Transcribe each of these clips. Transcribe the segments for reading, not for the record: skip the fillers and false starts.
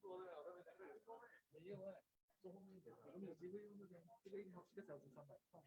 没有哎，做后面一点，我们有机会用这边，这个1个小时300块。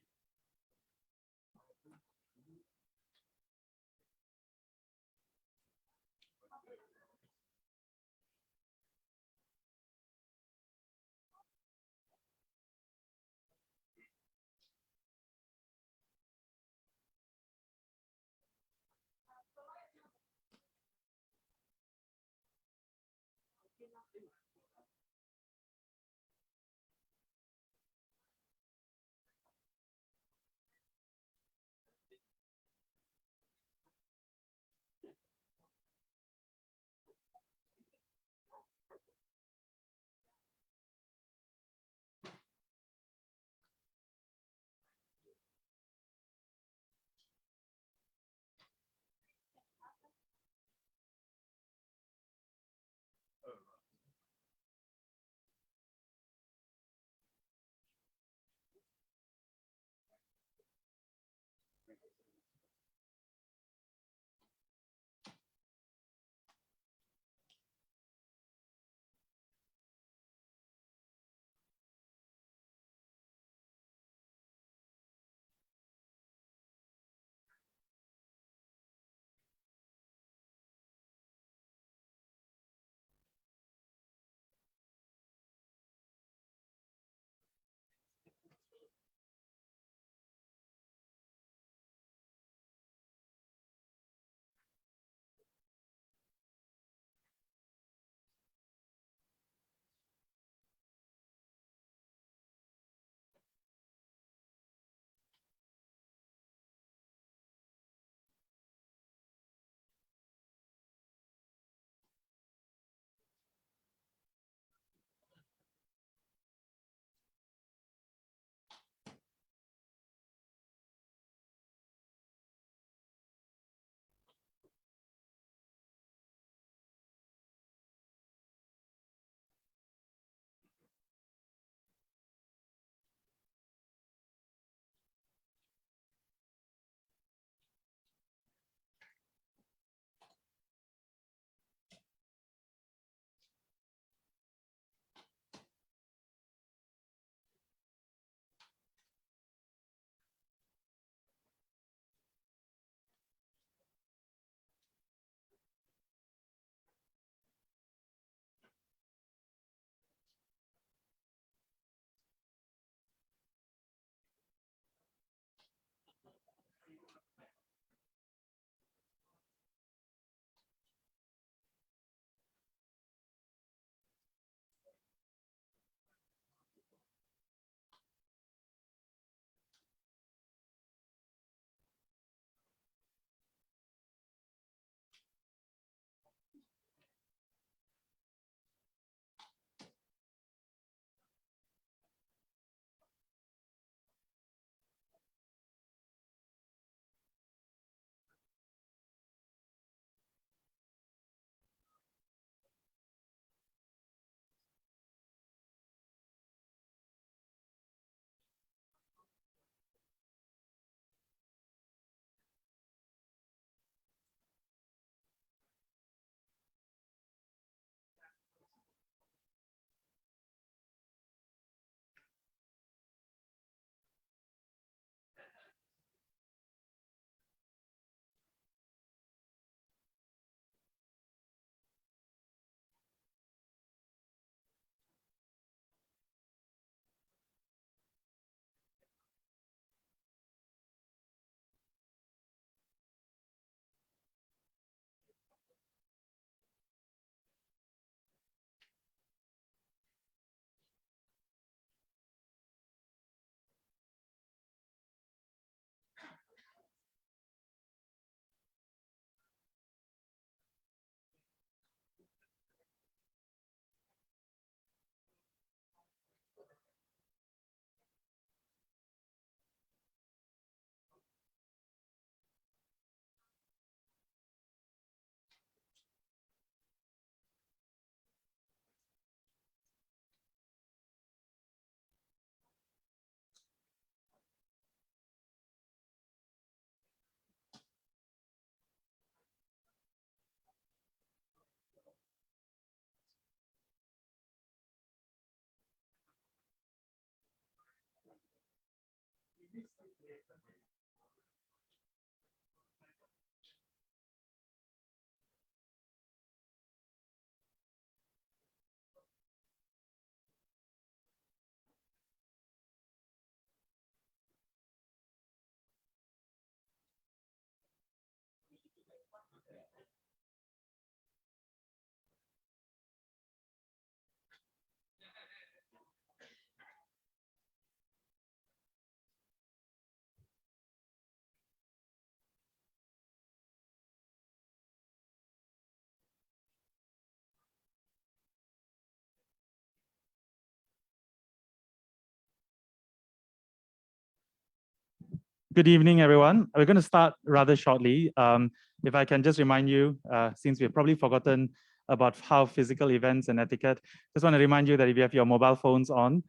Good evening, everyone. We're going to start rather shortly. If I can just remind you, since we've probably forgotten about how physical events and etiquette, just want to remind you that if you have your mobile phones on,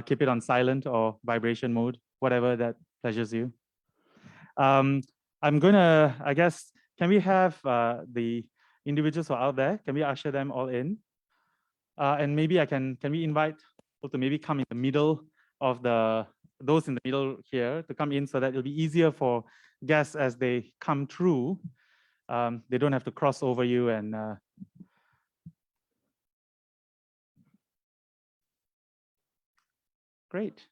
keep it on silent or vibration mode, whatever that pleasures you. I'm going to, I guess, can we have the individuals who are out there, can we usher them all in? And maybe can we invite people to maybe come in the middle of those in the middle here to come in so that it'll be easier for guests as they come through. They don't have to cross over you and great.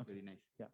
Very nice. Yeah.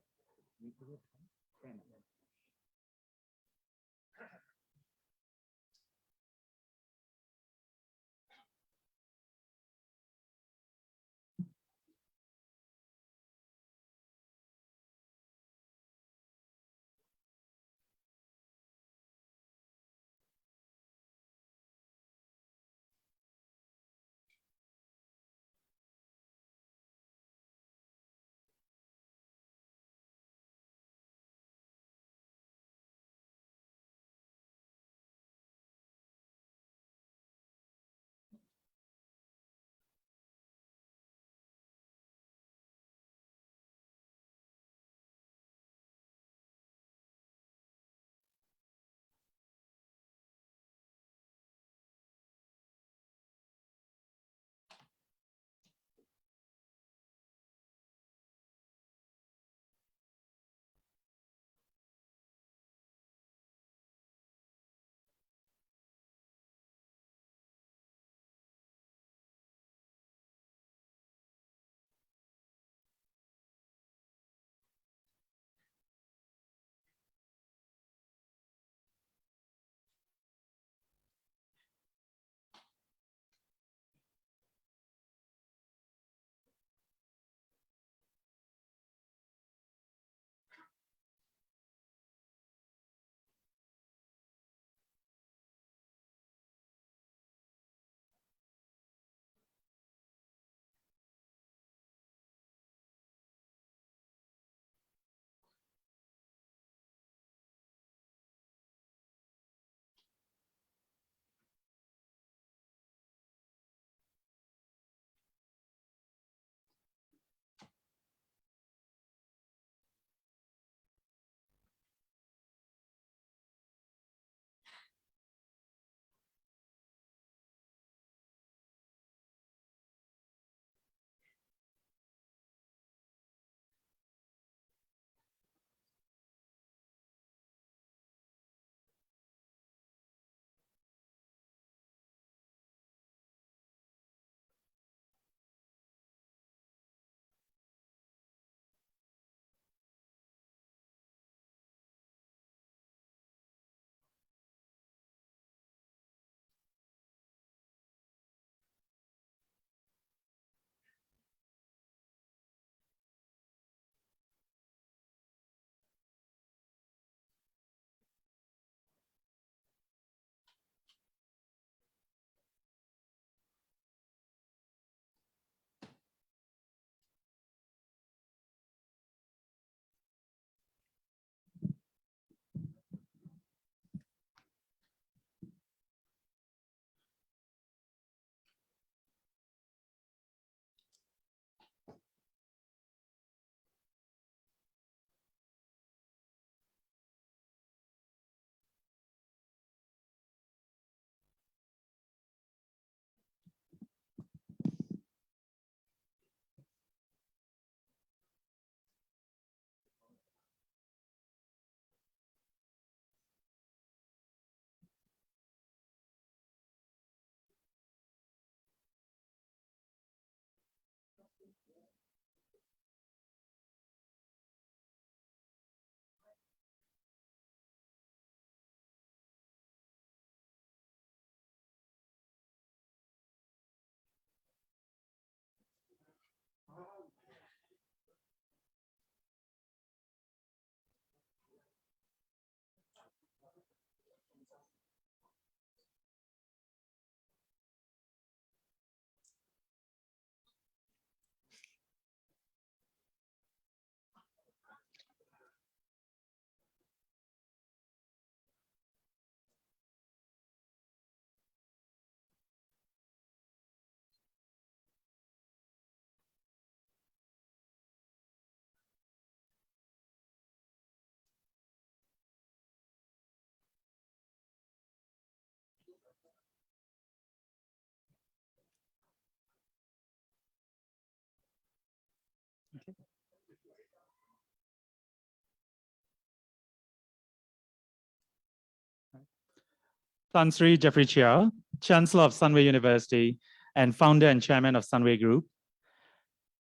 Tan Sri Jeffrey Chia, Chancellor of Sunway University and founder and chairman of Sunway Group.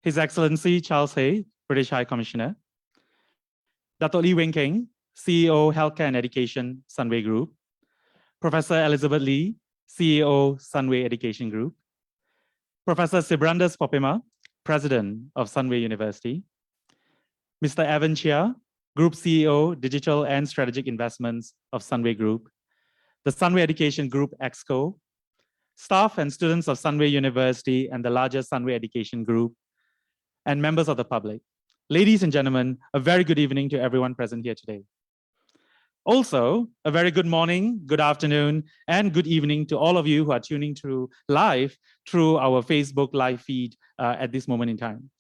His Excellency Charles Hay, British High Commissioner. Dato' Lee Weng Keng, CEO, Healthcare and Education, Sunway Group. Professor Elizabeth Lee, CEO, Sunway Education Group. Professor Sibrandas Popema, President of Sunway University. Mr. Evan Chia, Group CEO, Digital and Strategic Investments of Sunway Group. The Sunway Education Group Exco. Staff and students of Sunway University and the larger Sunway Education Group. And members of the public. Ladies and gentlemen, a very good evening to everyone present here today. Also, a very good morning, good afternoon, and good evening to all of you who are tuning through live through our Facebook live feed at this moment in time.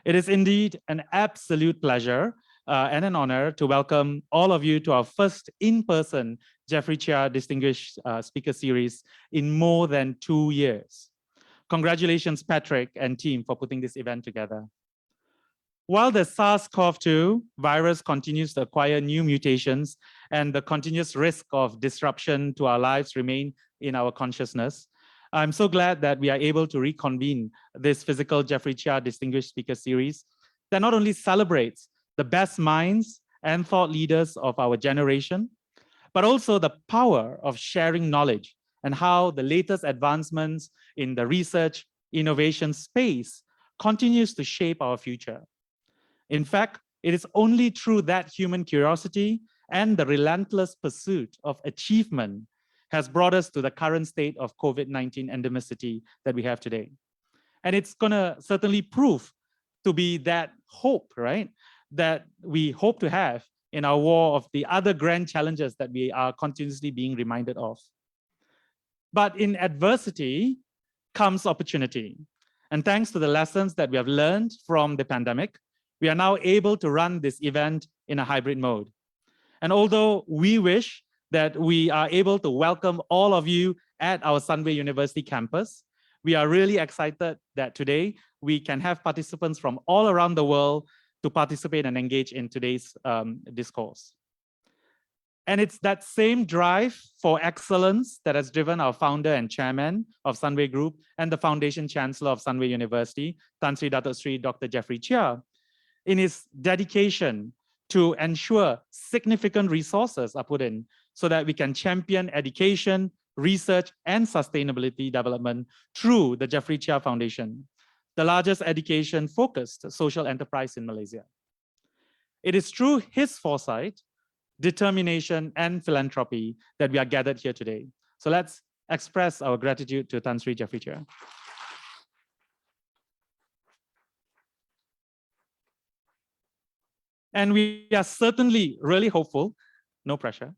It is indeed an absolute pleasure and an honor to welcome all of you to our first in-person Jeffrey Chia Distinguished Speaker Series in more than 2 years. Congratulations, Patrick and team, for putting this event together. While the SARS-CoV-2 virus continues to acquire new mutations and the continuous risk of disruption to our lives remain in our consciousness, I'm so glad that we are able to reconvene this physical Jeffrey Chia Distinguished Speaker Series that not only celebrates the best minds and thought leaders of our generation, but also the power of sharing knowledge and how the latest advancements in the research innovation space continues to shape our future. In fact, it is only through that human curiosity and the relentless pursuit of achievement has brought us to the current state of COVID-19 endemicity that we have today. And it's gonna certainly prove to be that hope, right? That we hope to have in our war of the other grand challenges that we are continuously being reminded of. But in adversity comes opportunity. And thanks to the lessons that we have learned from the pandemic, we are now able to run this event in a hybrid mode. And although we wish that we are able to welcome all of you at our Sunway University campus, we are really excited that today we can have participants from all around the world to participate and engage in today's discourse. And it's that same drive for excellence that has driven our founder and chairman of Sunway Group and the foundation chancellor of Sunway University, Tan Sri Dato' Sri Dr. Jeffrey Chia, in his dedication to ensure significant resources are put in so that we can champion education, research, and sustainability development through the Jeffrey Chia Foundation, the largest education-focused social enterprise in Malaysia. It is through his foresight, determination, and philanthropy that we are gathered here today. So let's express our gratitude to Tan Sri Jeffrey Chia. And we are certainly really hopeful, no pressure,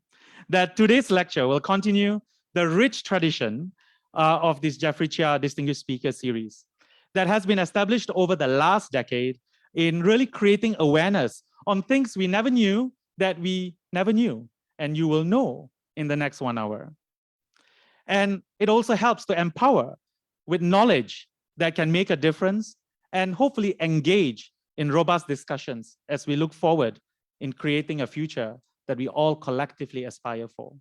that today's lecture will continue the rich tradition of this Jeffrey Chia Distinguished Speaker Series that has been established over the last decade in really creating awareness on things we never knew that we never knew, and you will know in the next 1 hour. And it also helps to empower with knowledge that can make a difference and hopefully engage in robust discussions as we look forward in creating a future that we all collectively aspire for.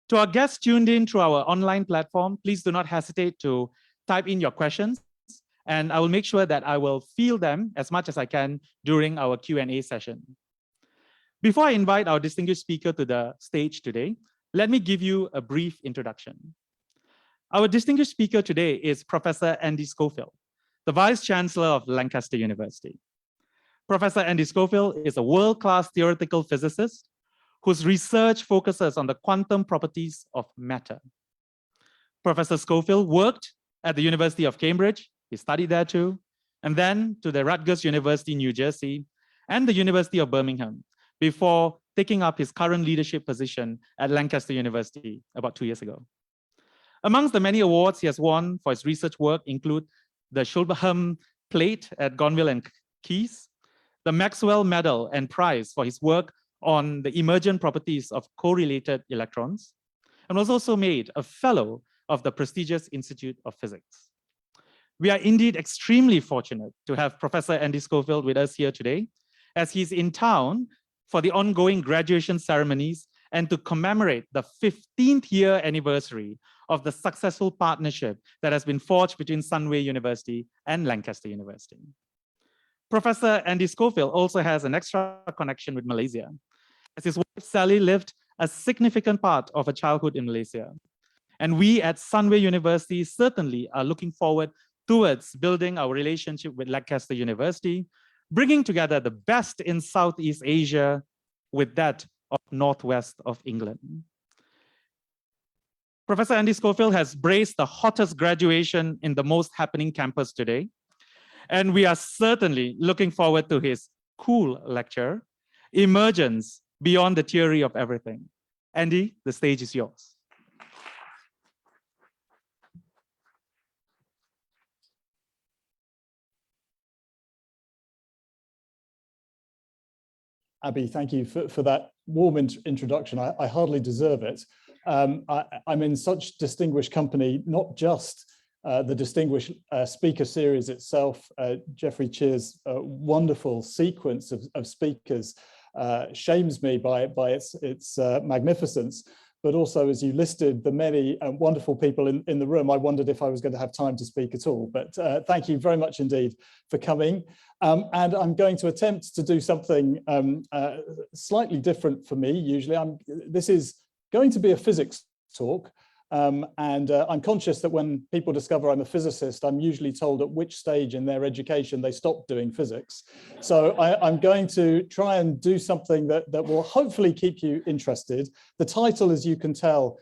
To our guests tuned in through our online platform, please do not hesitate to type in your questions, and I will make sure that I will field them as much as I can during our Q&A session. Before I invite our distinguished speaker to the stage today, let me give you a brief introduction. Our distinguished speaker today is Professor Andy Schofield, the Vice Chancellor of Lancaster University. Professor Andy Schofield is a world-class theoretical physicist whose research focuses on the quantum properties of matter. Professor Schofield worked at the University of Cambridge, he studied there too, and then to the Rutgers University, New Jersey, and the University of Birmingham, before taking up his current leadership position at Lancaster University about 2 years ago. Amongst the many awards he has won for his research work include the Schulbeham Plate at Gonville and Keys, the Maxwell Medal and Prize for his work on the emergent properties of correlated electrons, and was also made a fellow of the prestigious Institute of Physics. We are indeed extremely fortunate to have Professor Andy Schofield with us here today, as he's in town for the ongoing graduation ceremonies and to commemorate the 15th year anniversary of the successful partnership that has been forged between Sunway University and Lancaster University. Professor Andy Schofield also has an extra connection with Malaysia, as his wife Sally lived a significant part of her childhood in Malaysia. And we at Sunway University certainly are looking forward towards building our relationship with Lancaster University, bringing together the best in Southeast Asia with that of Northwest of England. Professor Andy Schofield has braced the hottest graduation in the most happening campus today. And we are certainly looking forward to his cool lecture, Emergence, Beyond the Theory of Everything. Andy, the stage is yours. Abby, thank you for that warm introduction. I hardly deserve it. I'm in such distinguished company, not just the distinguished speaker series itself. Geoffrey Cheer's wonderful sequence of speakers shames me by its magnificence, but also as you listed the many wonderful people in the room, I wondered if I was going to have time to speak at all. But thank you very much indeed for coming. And I'm going to attempt to do something slightly different for me. Usually this is going to be a physics talk. I'm conscious that when people discover I'm a physicist, I'm usually told at which stage in their education they stop doing physics. So I'm going to try and do something that will hopefully keep you interested. The title, as you can tell,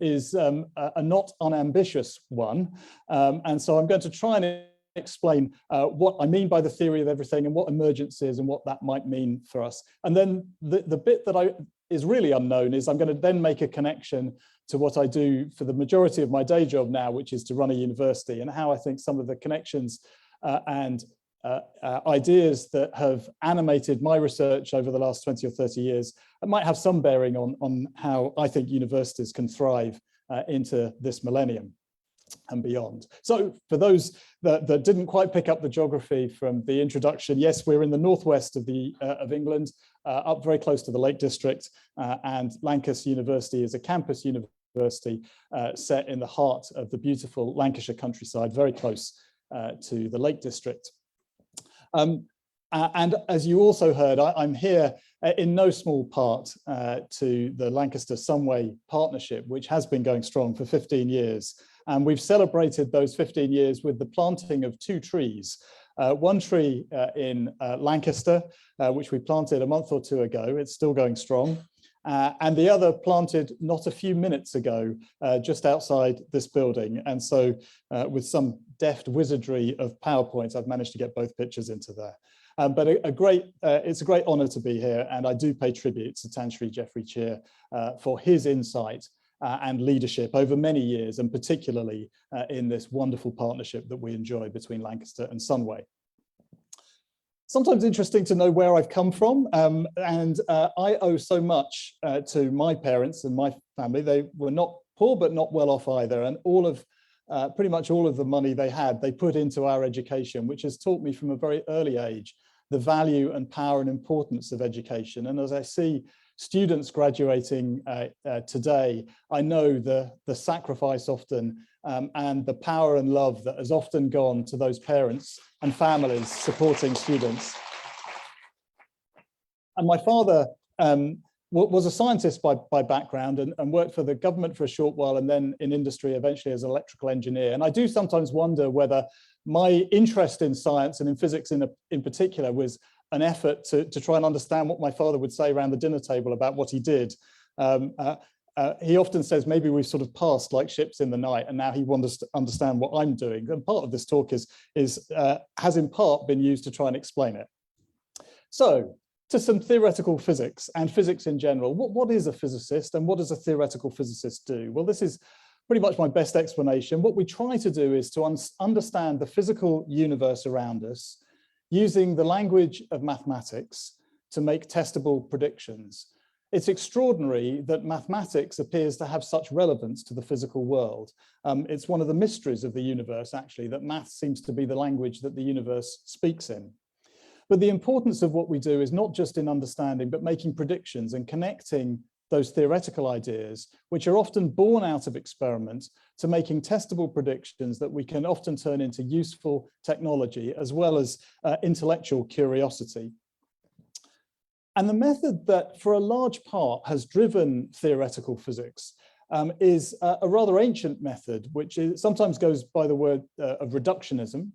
is a not unambitious one. And so I'm going to try and explain what I mean by the theory of everything and what emergence is and what that might mean for us. And then the bit that is really unknown is I'm going to then make a connection to what I do for the majority of my day job now, which is to run a university, and how I think some of the connections and ideas that have animated my research over the last 20 or 30 years might have some bearing on how I think universities can thrive into this millennium and beyond. So for those that didn't quite pick up the geography from the introduction, yes, we're in the northwest of England, up very close to the Lake District, and Lancaster University is a campus university set in the heart of the beautiful Lancashire countryside, very close to the Lake District. And as you also heard, I'm here in no small part to the Lancaster Sunway partnership, which has been going strong for 15 years. And we've celebrated those 15 years with the planting of 2 trees. One tree in Lancaster, which we planted a month or 2 ago. It's still going strong. And the other planted not a few minutes ago, just outside this building. And so with some deft wizardry of PowerPoint, I've managed to get both pictures into there. But it's a great honor to be here. And I do pay tribute to Tanshri Geoffrey Cheer for his insight and leadership over many years, and particularly in this wonderful partnership that we enjoy between Lancaster and Sunway. Sometimes interesting to know where I've come from, and I owe so much to my parents and my family. They were not poor, but not well off either, and pretty much all of the money they had, they put into our education, which has taught me from a very early age the value and power and importance of education. And as I see students graduating today, I know the sacrifice often and the power and love that has often gone to those parents and families supporting students. And my father was a scientist by background and worked for the government for a short while, and then in industry eventually as an electrical engineer. And I do sometimes wonder whether my interest in science and in physics in particular was an effort to try and understand what my father would say around the dinner table about what he did. He often says maybe we've sort of passed like ships in the night, and now he wants to understand what I'm doing. And part of this talk has in part been used to try and explain it. So to some theoretical physics and physics in general. What is a physicist and what does a theoretical physicist do? Well, this is pretty much my best explanation. What we try to do is to understand the physical universe around us using the language of mathematics to make testable predictions. It's extraordinary that mathematics appears to have such relevance to the physical world. It's one of the mysteries of the universe, actually, that math seems to be the language that the universe speaks in. But the importance of what we do is not just in understanding, but making predictions and connecting those theoretical ideas, which are often born out of experiment, to making testable predictions that we can often turn into useful technology as well as intellectual curiosity. And the method that for a large part has driven theoretical physics is a rather ancient method, which sometimes goes by the word of reductionism.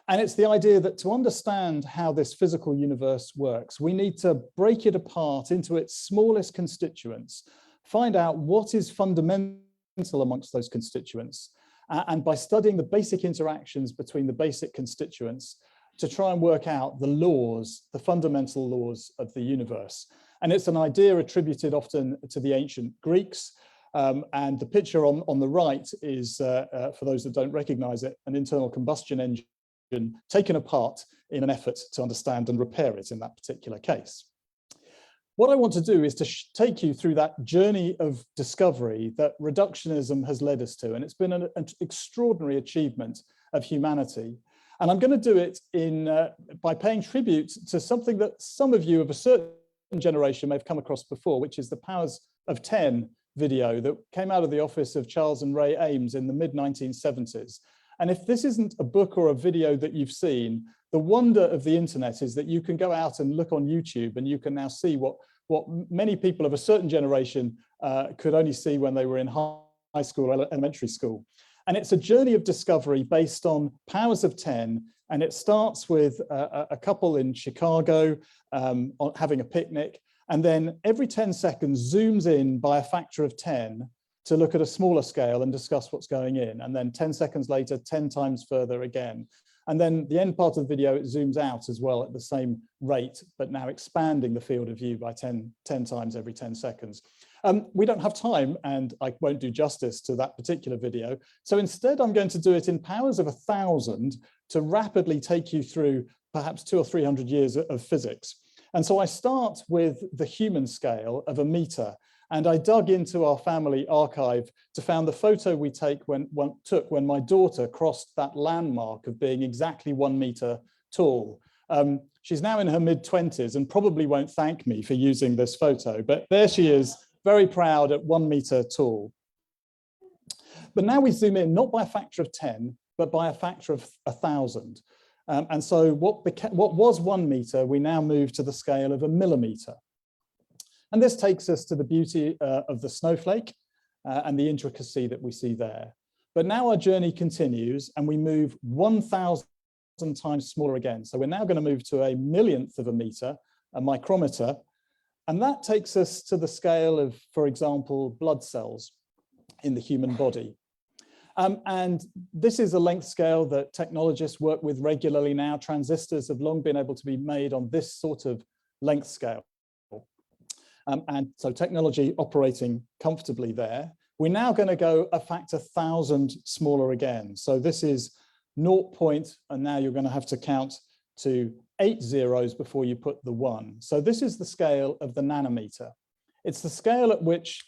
And it's the idea that to understand how this physical universe works, we need to break it apart into its smallest constituents, find out what is fundamental amongst those constituents, and by studying the basic interactions between the basic constituents, to try and work out the laws, the fundamental laws of the universe. And it's an idea attributed often to the ancient Greeks. And the picture on the right is, for those that don't recognize it, an internal combustion engine taken apart in an effort to understand and repair it in that particular case. What I want to do is to take you through that journey of discovery that reductionism has led us to, and it's been an extraordinary achievement of humanity. And I'm going to do it by paying tribute to something that some of you of a certain generation may have come across before, which is the Powers of 10 video that came out of the office of Charles and Ray Ames in the mid-1970s. And if this isn't a book or a video that you've seen, the wonder of the internet is that you can go out and look on YouTube and you can now see what many people of a certain generation could only see when they were in high school or elementary school. And it's a journey of discovery based on powers of 10. And it starts with a couple in Chicago having a picnic. And then every 10 seconds zooms in by a factor of 10 to look at a smaller scale and discuss what's going in. And then 10 seconds later, 10 times further again. And then the end part of the video, it zooms out as well at the same rate, but now expanding the field of view by 10 times every 10 seconds. We don't have time, and I won't do justice to that particular video. So instead, I'm going to do it in powers of 1,000 to rapidly take you through perhaps 200 or 300 years of physics. And so I start with the human scale of a meter. And I dug into our family archive to find the photo we took when my daughter crossed that landmark of being exactly 1 meter tall. She's now in her mid-20s and probably won't thank me for using this photo, but there she is, very proud at 1 meter tall. But now we zoom in, not by a factor of 10, but by a factor of 1,000. And so what was 1 meter, we now move to the scale of a millimeter. And this takes us to the beauty of the snowflake and the intricacy that we see there. But now our journey continues and we move 1,000 times smaller again. So we're now going to move to a millionth of a meter, a micrometer. And that takes us to the scale of, for example, blood cells in the human body. And this is a length scale that technologists work with regularly now. Transistors have long been able to be made on this sort of length scale. And so technology operating comfortably there. We're now going to go a factor 1,000 smaller again. So this is 0 point, and now you're going to have to count to 8 zeros before you put the 1. So this is the scale of the nanometer. It's the scale at which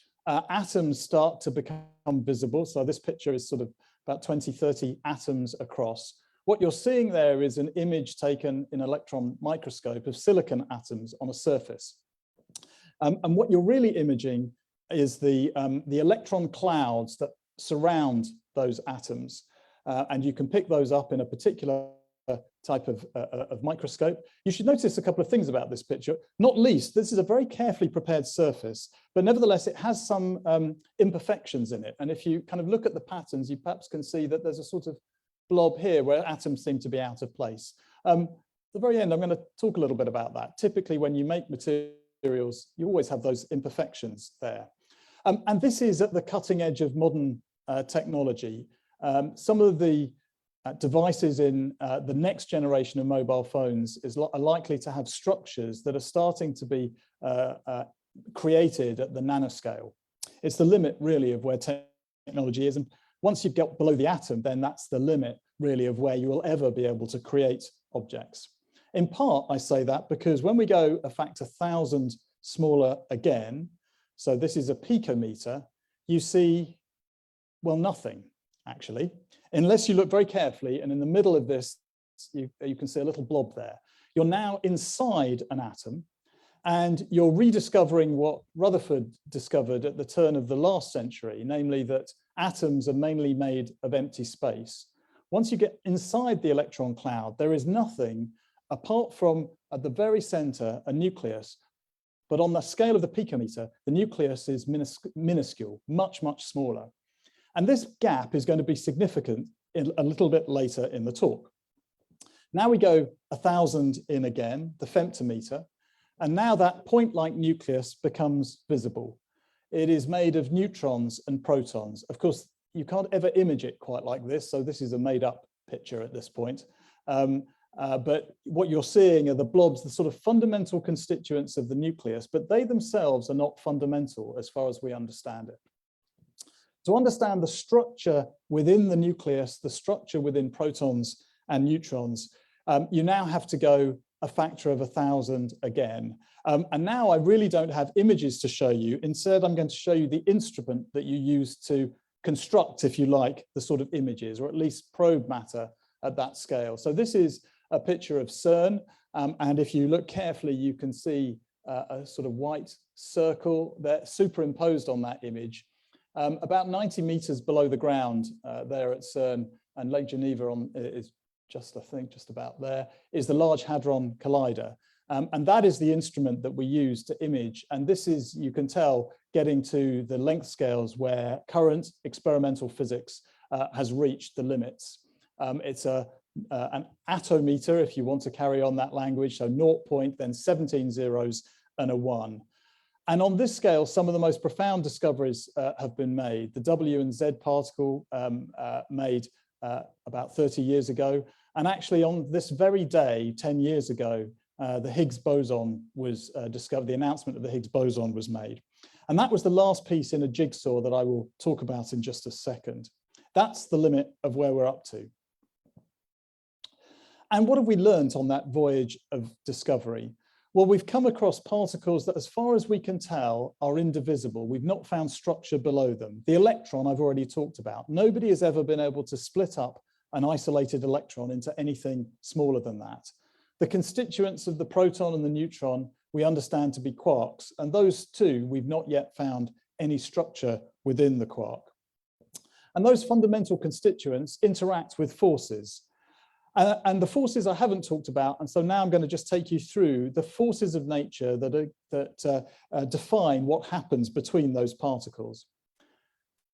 atoms start to become visible. So this picture is sort of about 20, 30 atoms across. What you're seeing there is an image taken in an electron microscope of silicon atoms on a surface. And what you're really imaging is the electron clouds that surround those atoms. And you can pick those up in a particular type of microscope. You should notice a couple of things about this picture. Not least, this is a very carefully prepared surface, but nevertheless, it has some imperfections in it. And if you kind of look at the patterns, you perhaps can see that there's a sort of blob here where atoms seem to be out of place. At the very end, I'm going to talk a little bit about that. Typically, when you make materials, you always have those imperfections there. And this is at the cutting edge of modern technology. Some of the devices in the next generation of mobile phones are likely to have structures that are starting to be created at the nanoscale. It's the limit really of where technology is. And once you get below the atom, then that's the limit really of where you will ever be able to create objects. In part, I say that because when we go a factor 1,000 smaller again, so this is a picometer, you see, well, nothing actually, unless you look very carefully, and in the middle of this, you can see a little blob there. You're now inside an atom, And you're rediscovering what Rutherford discovered at the turn of the last century, namely that atoms are mainly made of empty space. Once you get inside the electron cloud, there is nothing apart from, at the very center, a nucleus. But on the scale of the picometer, the nucleus is minuscule, much, much smaller. And this gap is going to be significant a little bit later in the talk. Now we go 1,000 in again, the femtometer, and now that point-like nucleus becomes visible. It is made of neutrons and protons. Of course, you can't ever image it quite like this, so this is a made-up picture at this point. But what you're seeing are the blobs, the sort of fundamental constituents of the nucleus, but they themselves are not fundamental as far as we understand it. To understand the structure within the nucleus, the structure within protons and neutrons, you now have to go a factor of 1,000 again. And now I really don't have images to show you. Instead, I'm going to show you the instrument that you use to construct, if you like, the sort of images, or at least probe matter at that scale. So this is a picture of CERN. And if you look carefully, you can see a sort of white circle there superimposed on that image. About 90 meters below the ground there at CERN, and Lake Geneva is just, I think, just about there, is the Large Hadron Collider. And that is the instrument that we use to image. And this is, you can tell, getting to the length scales where current experimental physics has reached the limits. It's an atometer, if you want to carry on that language, so 0 point, then 17 zeros and a 1. And on this scale, some of the most profound discoveries have been made. The W and Z particle made about 30 years ago. And actually on this very day, 10 years ago, the Higgs boson was discovered, the announcement of the Higgs boson was made. And that was the last piece in a jigsaw that I will talk about in just a second. That's the limit of where we're up to. And what have we learned on that voyage of discovery? Well, we've come across particles that, as far as we can tell, are indivisible. We've not found structure below them. The electron I've already talked about. Nobody has ever been able to split up an isolated electron into anything smaller than that. The constituents of the proton and the neutron we understand to be quarks, and those two we've not yet found any structure within the quark. And those fundamental constituents interact with forces. And the forces I haven't talked about, and so now I'm going to just take you through the forces of nature that define what happens between those particles.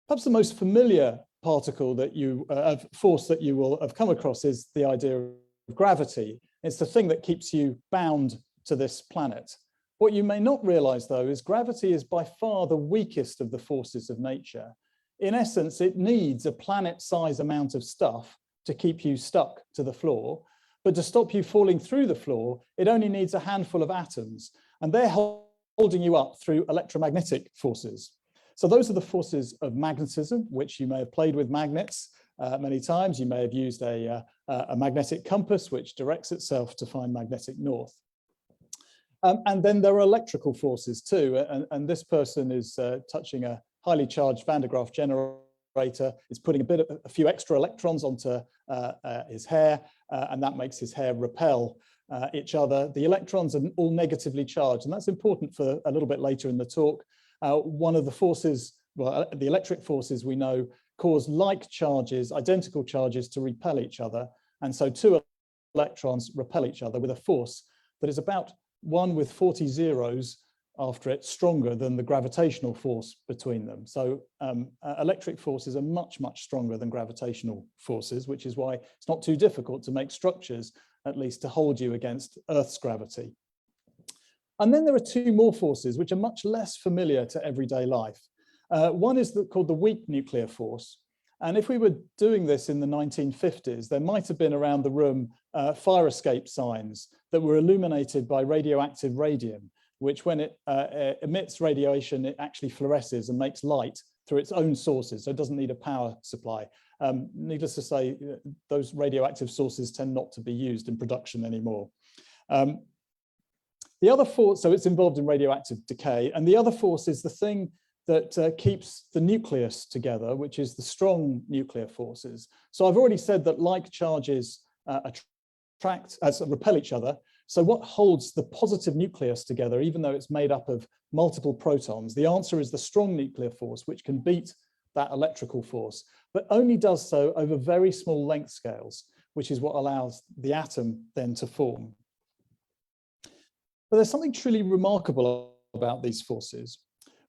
Perhaps the most familiar particle that force that you will have come across is the idea of gravity. It's the thing that keeps you bound to this planet. What you may not realize, though, is gravity is by far the weakest of the forces of nature. In essence, it needs a planet-size amount of stuff to keep you stuck to the floor, but to stop you falling through the floor, it only needs a handful of atoms, and they're holding you up through electromagnetic forces. So those are the forces of magnetism, which you may have played with magnets many times. You may have used a magnetic compass, which directs itself to find magnetic north. And then there are electrical forces too, and this person is touching a highly charged Van de Graaff generator. It's putting a few extra electrons onto his hair, and that makes his hair repel each other. The electrons are all negatively charged, and that's important for a little bit later in the talk. One of the forces, well, the electric forces we know cause like charges, identical charges, to repel each other, and so two electrons repel each other with a force that is about 1 with 40 zeros after it, stronger than the gravitational force between them. So electric forces are much, much stronger than gravitational forces, which is why it's not too difficult to make structures, at least to hold you against Earth's gravity. And then there are two more forces which are much less familiar to everyday life. One is called the weak nuclear force. And if we were doing this in the 1950s, there might have been around the room fire escape signs that were illuminated by radioactive radium, which when it emits radiation, it actually fluoresces and makes light through its own sources, so it doesn't need a power supply. Needless to say, those radioactive sources tend not to be used in production anymore. The other force, so it's involved in radioactive decay, and the other force is the thing that keeps the nucleus together, which is the strong nuclear forces. So I've already said that like charges repel each other. So what holds the positive nucleus together, even though it's made up of multiple protons? The answer is the strong nuclear force, which can beat that electrical force, but only does so over very small length scales, which is what allows the atom then to form. But there's something truly remarkable about these forces,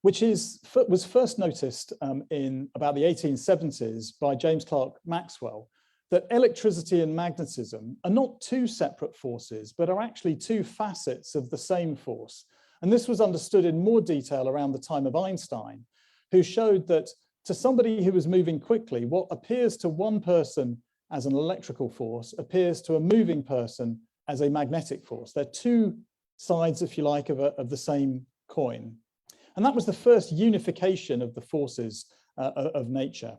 which was first noticed in about the 1870s by James Clerk Maxwell, that electricity and magnetism are not two separate forces, but are actually two facets of the same force. And this was understood in more detail around the time of Einstein, who showed that to somebody who was moving quickly, what appears to one person as an electrical force appears to a moving person as a magnetic force. They're two sides, if you like, of the same coin. And that was the first unification of the forces of nature.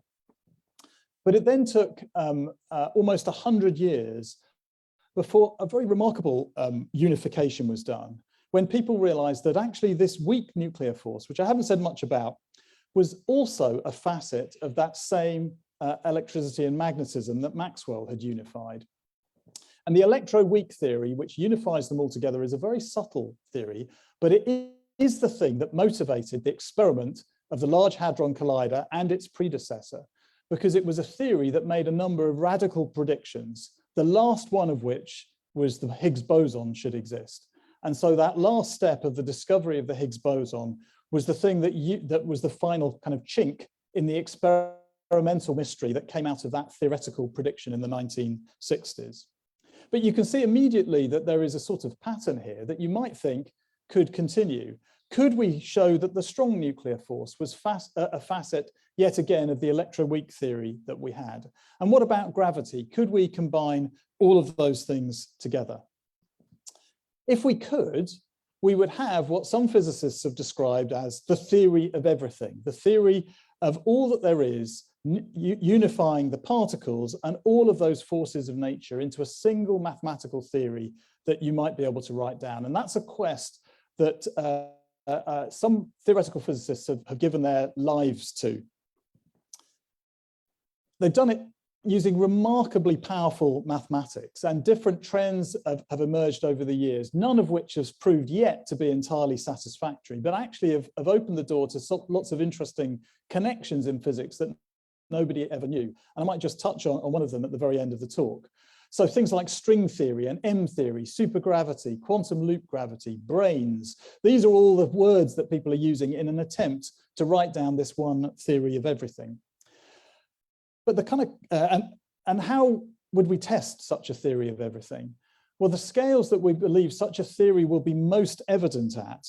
But it then took almost 100 years before a very remarkable unification was done, when people realized that actually this weak nuclear force, which I haven't said much about, was also a facet of that same electricity and magnetism that Maxwell had unified. And the electroweak theory, which unifies them all together, is a very subtle theory, but it is the thing that motivated the experiment of the Large Hadron Collider and its predecessor, because it was a theory that made a number of radical predictions, the last one of which was the Higgs boson should exist. And so that last step of the discovery of the Higgs boson was the thing that was the final kind of chink in the experimental mystery that came out of that theoretical prediction in the 1960s. But you can see immediately that there is a sort of pattern here that you might think could continue. Could we show that the strong nuclear force was a facet, yet again, of the electroweak theory that we had? And what about gravity? Could we combine all of those things together? If we could, we would have what some physicists have described as the theory of everything, the theory of all that there is, unifying the particles and all of those forces of nature into a single mathematical theory that you might be able to write down. And that's a quest that some theoretical physicists have given their lives to. They've done it using remarkably powerful mathematics, and different trends have emerged over the years, none of which has proved yet to be entirely satisfactory, but actually have opened the door to lots of interesting connections in physics that nobody ever knew. And I might just touch on one of them at the very end of the talk. So things like string theory and M theory, supergravity, quantum loop gravity, brains, these are all the words that people are using in an attempt to write down this one theory of everything. But the kind of, and how would we test such a theory of everything? Well, the scales that we believe such a theory will be most evident at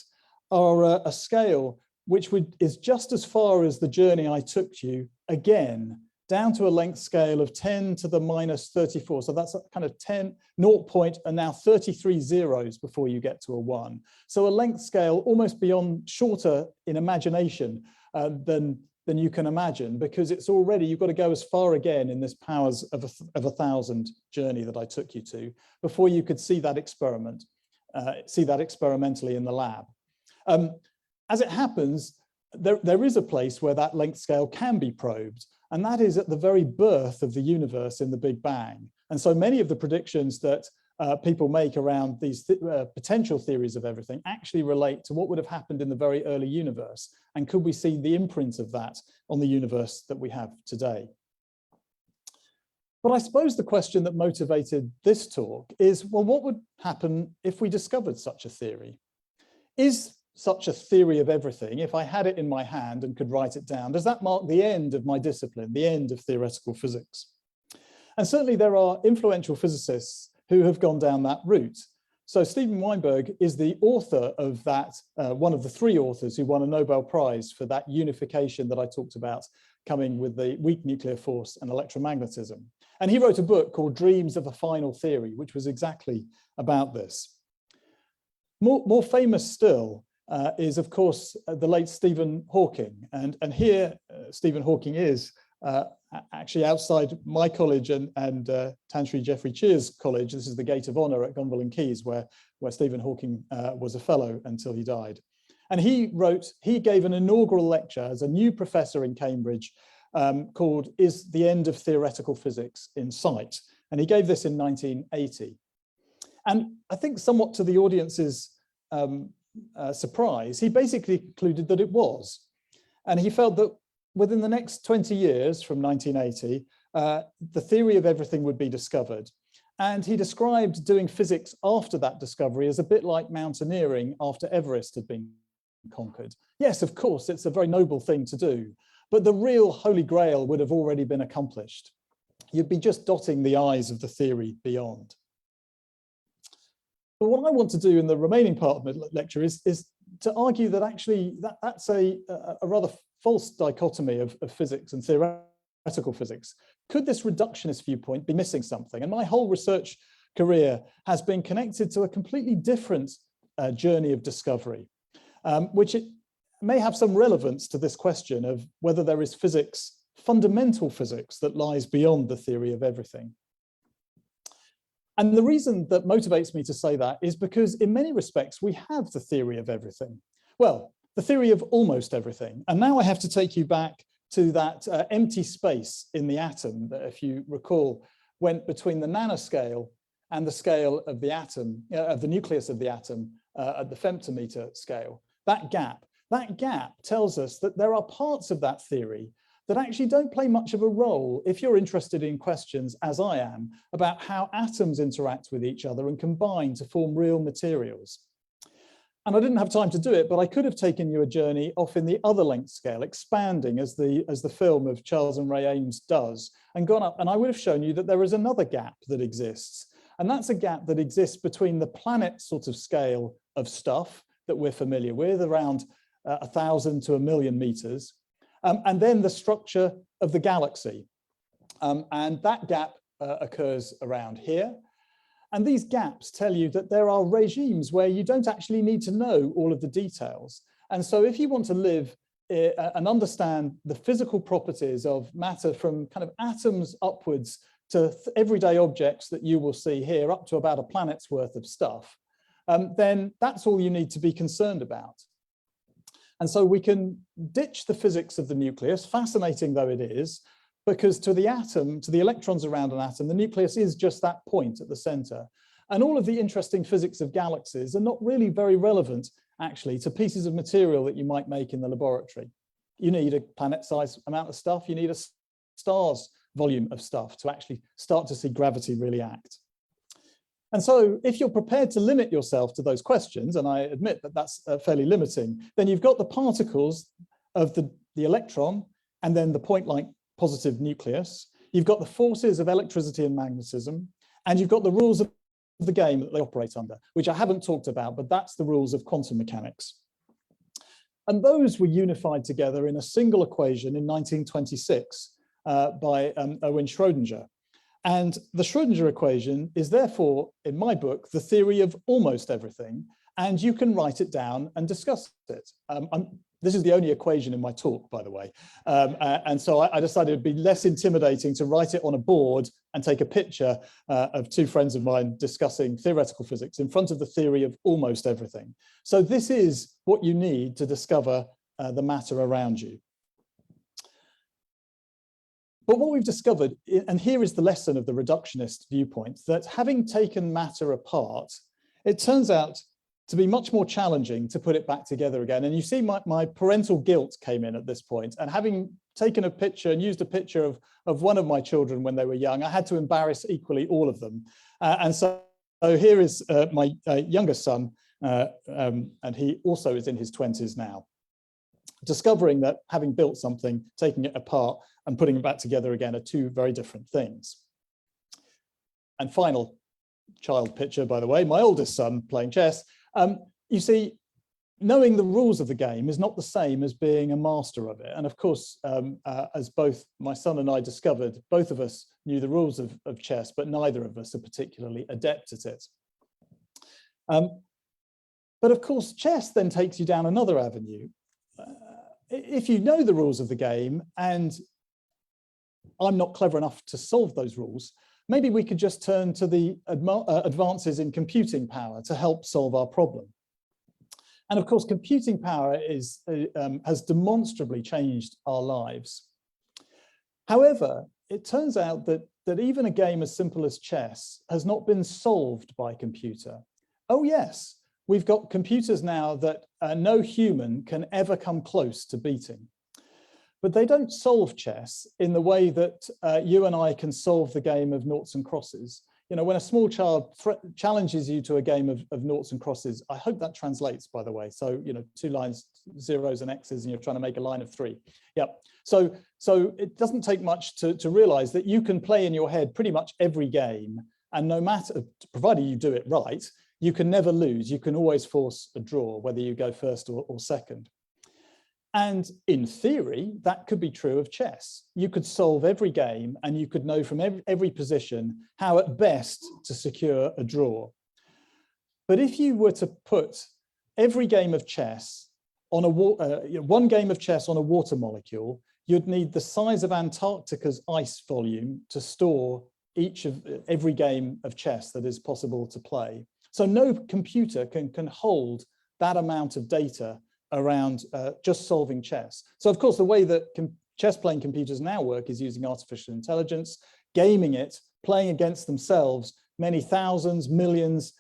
are a scale which is just as far as the journey I took you, again, down to a length scale of 10 to the minus 34. So that's a kind of 10, 0 point, and now 33 zeros before you get to a 1. So a length scale almost beyond shorter in imagination than you can imagine, because it's already, you've got to go as far again in this powers of 1,000 journey that I took you to before you could see that experiment, see that experimentally in the lab. As it happens, there is a place where that length scale can be probed, and that is at the very birth of the universe in the Big Bang. And so many of the predictions that people make around these potential theories of everything actually relate to what would have happened in the very early universe. And could we see the imprint of that on the universe that we have today? But I suppose the question that motivated this talk is, well, what would happen if we discovered such a theory? Is such a theory of everything, if I had it in my hand and could write it down, does that mark the end of my discipline, the end of theoretical physics? And certainly there are influential physicists who have gone down that route. So Steven Weinberg is the author of that, one of the 3 authors who won a Nobel Prize for that unification that I talked about, coming with the weak nuclear force and electromagnetism. And he wrote a book called Dreams of a Final Theory, which was exactly about this. More famous still is, of course, the late Stephen Hawking. And here Stephen Hawking is actually outside my college and Tanshri Jeffrey Cheer's college. This is the Gate of Honor at Gonville and Keys, where Stephen Hawking was a fellow until he died. And he gave an inaugural lecture as a new professor in Cambridge called Is the End of Theoretical Physics in Sight? And he gave this in 1980. And I think somewhat to the audience's surprise, he basically concluded that it was. And he felt that within the next 20 years from 1980, the theory of everything would be discovered. And he described doing physics after that discovery as a bit like mountaineering after Everest had been conquered. Yes, of course, it's a very noble thing to do, but the real holy grail would have already been accomplished. You'd be just dotting the I's of the theory beyond. But what I want to do in the remaining part of the lecture is to argue that actually that's a rather false dichotomy of physics and theoretical physics. Could this reductionist viewpoint be missing something? And my whole research career has been connected to a completely different journey of discovery, which it may have some relevance to this question of whether there is physics, fundamental physics, that lies beyond the theory of everything. And the reason that motivates me to say that is because in many respects, we have the theory of everything. Well, the theory of almost everything. And now I have to take you back to that empty space in the atom that, if you recall, went between the nanoscale and the scale of the atom, of the nucleus of the atom at the femtometer scale. That gap tells us that there are parts of that theory that actually don't play much of a role if you're interested in questions, as I am, about how atoms interact with each other and combine to form real materials. And I didn't have time to do it, but I could have taken you a journey off in the other length scale, expanding as the film of Charles and Ray Ames does, and gone up, and I would have shown you that there is another gap that exists. And that's a gap that exists between the planet sort of scale of stuff that we're familiar with, around 1,000 to 1,000,000 meters, and then the structure of the galaxy. And that gap occurs around here. And these gaps tell you that there are regimes where you don't actually need to know all of the details. And so if you want to live and understand the physical properties of matter from kind of atoms upwards to everyday objects that you will see here, up to about a planet's worth of stuff, then that's all you need to be concerned about. And so we can ditch the physics of the nucleus, fascinating though it is, because to the atom, to the electrons around an atom, the nucleus is just that point at the center. And all of the interesting physics of galaxies are not really very relevant, actually, to pieces of material that you might make in the laboratory. You need a planet-sized amount of stuff. You need a star's volume of stuff to actually start to see gravity really act. And so if you're prepared to limit yourself to those questions, and I admit that that's fairly limiting, then you've got the particles of the electron and then the point-like positive nucleus. You've got the forces of electricity and magnetism, and you've got the rules of the game that they operate under, which I haven't talked about, but that's the rules of quantum mechanics. And those were unified together in a single equation in 1926 by Erwin Schrödinger. And the Schrödinger equation is therefore, in my book, the theory of almost everything, and you can write it down and discuss it. This is the only equation in my talk, by the way. And so I decided it'd be less intimidating to write it on a board and take a picture of two friends of mine discussing theoretical physics in front of the theory of almost everything. So this is what you need to discover the matter around you. But what we've discovered, and here is the lesson of the reductionist viewpoint, that having taken matter apart, it turns out to be much more challenging to put it back together again. And you see my parental guilt came in at this point, and having taken a picture and used a picture of one of my children when they were young, I had to embarrass equally all of them. And so here is my youngest son, and he also is in his 20s now, discovering that having built something, taking it apart and putting it back together again are two very different things. And final child picture, by the way, my oldest son playing chess. You see, knowing the rules of the game is not the same as being a master of it. And of course, as both my son and I discovered, both of us knew the rules of chess, but neither of us are particularly adept at it. But of course, chess then takes you down another avenue. If you know the rules of the game and I'm not clever enough to solve those rules, maybe we could just turn to the advances in computing power to help solve our problem. And of course, computing power has demonstrably changed our lives. However, it turns out that even a game as simple as chess has not been solved by computer. Oh yes, we've got computers now that no human can ever come close to beating. But they don't solve chess in the way that you and I can solve the game of noughts and crosses. You know, when a small child challenges you to a game of noughts and crosses, I hope that translates, by the way. So, you know, 2 lines, zeros and X's, and you're trying to make a line of 3. Yep. So it doesn't take much to realize that you can play in your head pretty much every game, and no matter, provided you do it right, you can never lose. You can always force a draw, whether you go first or second. And in theory, that could be true of chess. You could solve every game and you could know from every position how at best to secure a draw. But if you were to put every game of chess on one game of chess on a water molecule, you'd need the size of Antarctica's ice volume to store every game of chess that is possible to play. So no computer can hold that amount of data around just solving chess. So of course, the way that chess playing computers now work is using artificial intelligence, gaming it, playing against themselves many thousands, millions,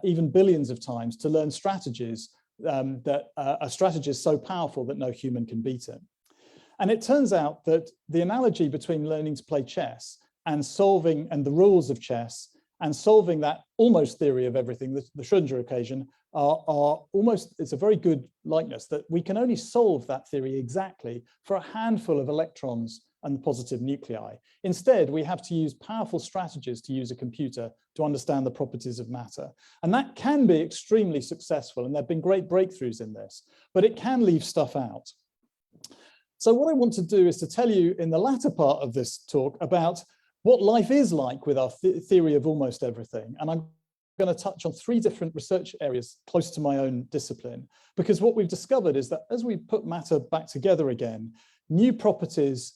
even billions of times to learn strategies that are strategies so powerful that no human can beat it. And it turns out that the analogy between learning to play chess and solving the rules of chess and solving that almost theory of everything, the Schrödinger equation, are almost, it's a very good likeness that we can only solve that theory exactly for a handful of electrons and positive nuclei. Instead, we have to use powerful strategies to use a computer to understand the properties of matter. And that can be extremely successful, and there have been great breakthroughs in this, but it can leave stuff out. So what I want to do is to tell you in the latter part of this talk about what life is like with our theory of almost everything. And I'm going to touch on 3 different research areas close to my own discipline, because what we've discovered is that as we put matter back together again, new properties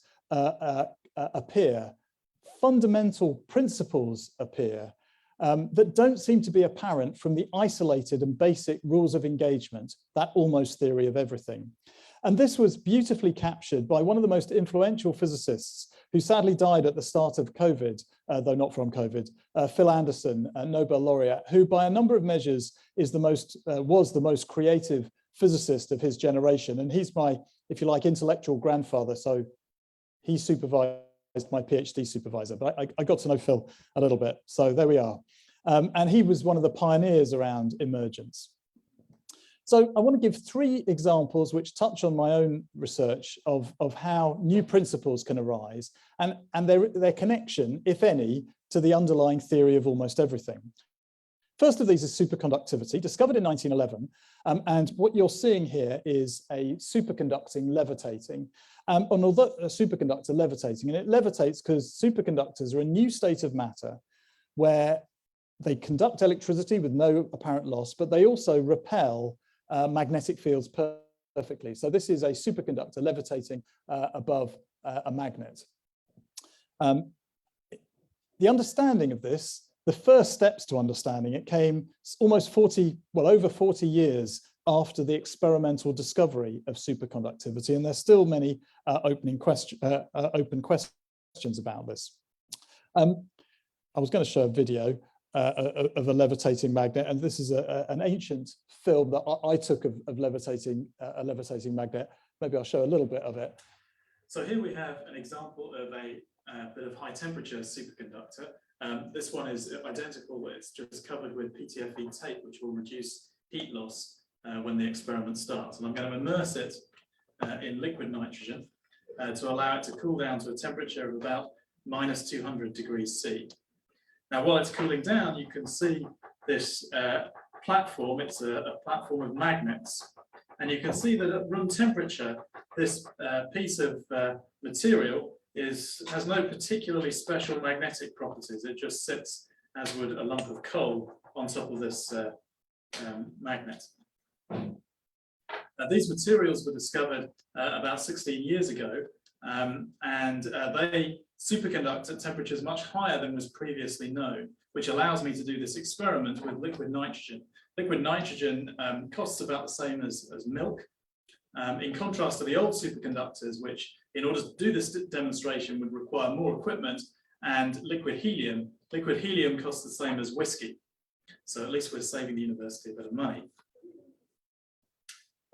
appear, fundamental principles appear that don't seem to be apparent from the isolated and basic rules of engagement, that almost theory of everything. And this was beautifully captured by one of the most influential physicists who sadly died at the start of COVID, though not from COVID, Phil Anderson, a Nobel laureate, who by a number of measures was the most creative physicist of his generation. And he's my, if you like, intellectual grandfather. So he supervised my PhD supervisor, but I got to know Phil a little bit. So there we are. And he was one of the pioneers around emergence. So I want to give 3 examples which touch on my own research of how new principles can arise and their connection, if any, to the underlying theory of almost everything. First of these is superconductivity, discovered in 1911. And what you're seeing here is a superconducting levitating. And although a superconductor levitating, and it levitates because superconductors are a new state of matter where they conduct electricity with no apparent loss, but they also repel magnetic fields perfectly. So this is a superconductor levitating above a magnet. The understanding of this, the first steps to understanding it came almost over 40 years after the experimental discovery of superconductivity, and there's still many open questions about this. I was going to show a video of a levitating magnet, and this is an ancient film that I took of a levitating magnet. Maybe I'll show a little bit of it. So here we have an example of a bit of high temperature superconductor. This one is identical, it's just covered with PTFE tape, which will reduce heat loss when the experiment starts. And I'm going to immerse it in liquid nitrogen to allow it to cool down to a temperature of about -200 degrees C. Now, while it's cooling down, you can see this platform. It's a platform of magnets. And you can see that at room temperature, this piece of material has no particularly special magnetic properties. It just sits, as would a lump of coal, on top of this magnet. These materials were discovered about 16 years ago, and they superconduct at temperatures much higher than was previously known, which allows me to do this experiment with liquid nitrogen. Liquid nitrogen costs about the same as milk, in contrast to the old superconductors, which in order to do this demonstration would require more equipment and liquid helium. Liquid helium costs the same as whiskey. So at least we're saving the university a bit of money.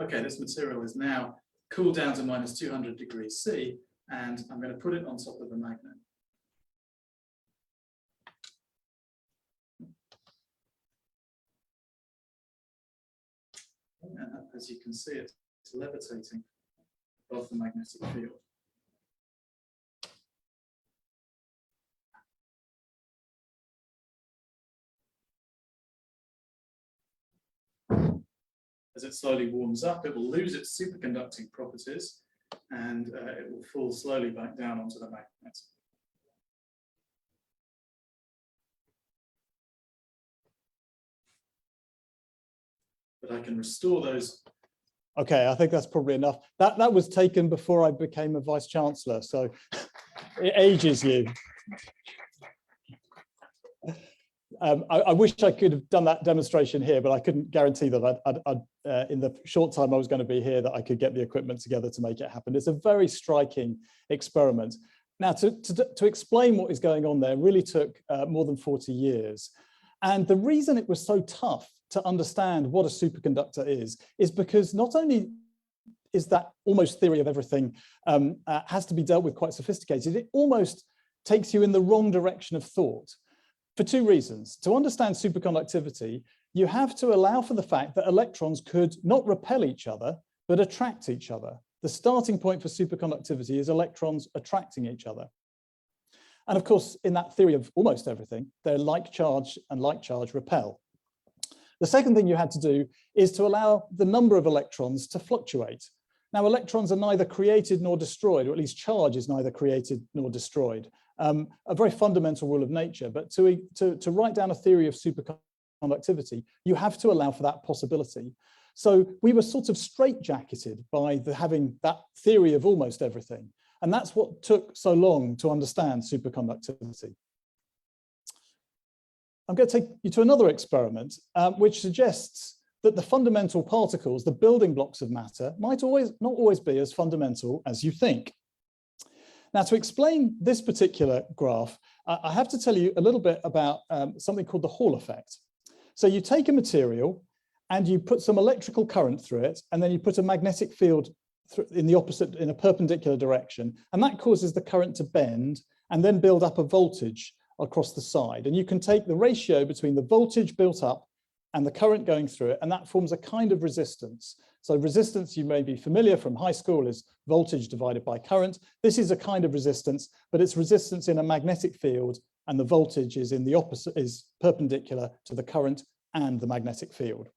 Okay, this material is now cooled down to minus 200 degrees C, and I'm going to put it on top of the magnet. And as you can see, it's levitating above the magnetic field. As it slowly warms up, it will lose its superconducting properties and it will fall slowly back down onto the magnet. But I can restore those. Okay, I think that's probably enough. That was taken before I became a vice chancellor, so it ages you. I wish I could have done that demonstration here, but I couldn't guarantee that in the short time I was going to be here that I could get the equipment together to make it happen. It's a very striking experiment. Now, to explain what is going on there really took more than 40 years. And the reason it was so tough to understand what a superconductor is because not only is that almost theory of everything has to be dealt with quite sophisticated, it almost takes you in the wrong direction of thought. For two reasons. To understand superconductivity, you have to allow for the fact that electrons could not repel each other, but attract each other. The starting point for superconductivity is electrons attracting each other. And of course, in that theory of almost everything, they're like charge and like charge repel. The second thing you had to do is to allow the number of electrons to fluctuate. Now, electrons are neither created nor destroyed, or at least charge is neither created nor destroyed. A very fundamental rule of nature, but to write down a theory of superconductivity, you have to allow for that possibility. So we were sort of straitjacketed by having that theory of almost everything. And that's what took so long to understand superconductivity. I'm going to take you to another experiment, which suggests that the fundamental particles, the building blocks of matter, might not always be as fundamental as you think. Now, to explain this particular graph, I have to tell you a little bit about something called the Hall effect. So you take a material and you put some electrical current through it, and then you put a magnetic field in a perpendicular direction, and that causes the current to bend and then build up a voltage across the side. And you can take the ratio between the voltage built up and the current going through it, and that forms a kind of resistance. So resistance, you may be familiar from high school, is voltage divided by current. This is a kind of resistance, but it's resistance in a magnetic field, and the voltage is in the opposite, is perpendicular to the current and the magnetic field.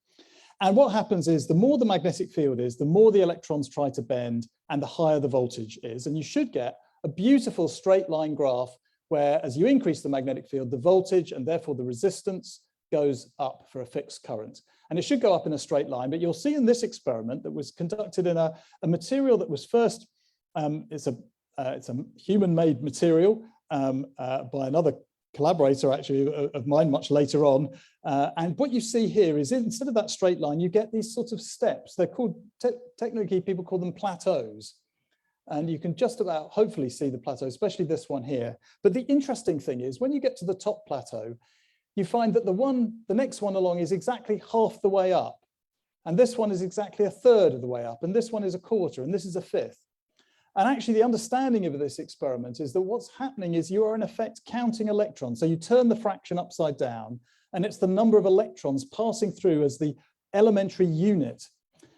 And what happens is the more the magnetic field is, the more the electrons try to bend and the higher the voltage is. And you should get a beautiful straight line graph where as you increase the magnetic field, the voltage and therefore the resistance goes up for a fixed current. And it should go up in a straight line, but you'll see in this experiment that was conducted in a material that was first, it's a human-made material by another collaborator actually of mine much later on. And what you see here is instead of that straight line, you get these sort of steps. They're called, technically people call them plateaus. And you can just about hopefully see the plateau, especially this one here. But the interesting thing is when you get to the top plateau, you find that the next one along is exactly half the way up. And this one is exactly a third of the way up. And this one is a quarter, and this is a fifth. And actually the understanding of this experiment is that what's happening is you are in effect counting electrons. So you turn the fraction upside down, and it's the number of electrons passing through as the elementary unit.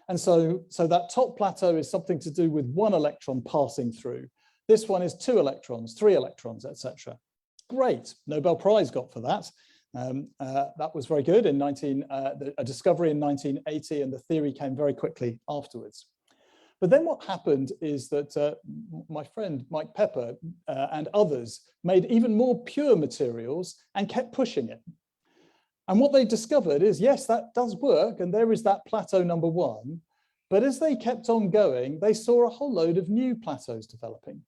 And so that top plateau is something to do with one electron passing through. This one is 2 electrons, 3 electrons, etc. Great, Nobel Prize got for that. That was very good in a discovery in 1980, and the theory came very quickly afterwards. But then what happened is that my friend Mike Pepper and others made even more pure materials and kept pushing it. And what they discovered is, yes, that does work, and there is that plateau number 1. But as they kept on going, they saw a whole load of new plateaus developing.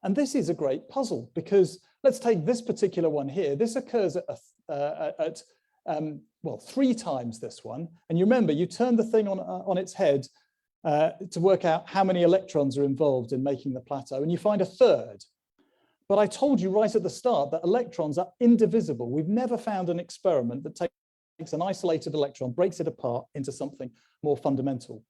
And this is a great puzzle because let's take this particular one here. This occurs at 3 times this one. And you remember, you turn the thing on its head to work out how many electrons are involved in making the plateau, and you find a third. But I told you right at the start that electrons are indivisible. We've never found an experiment that takes an isolated electron, breaks it apart into something more fundamental.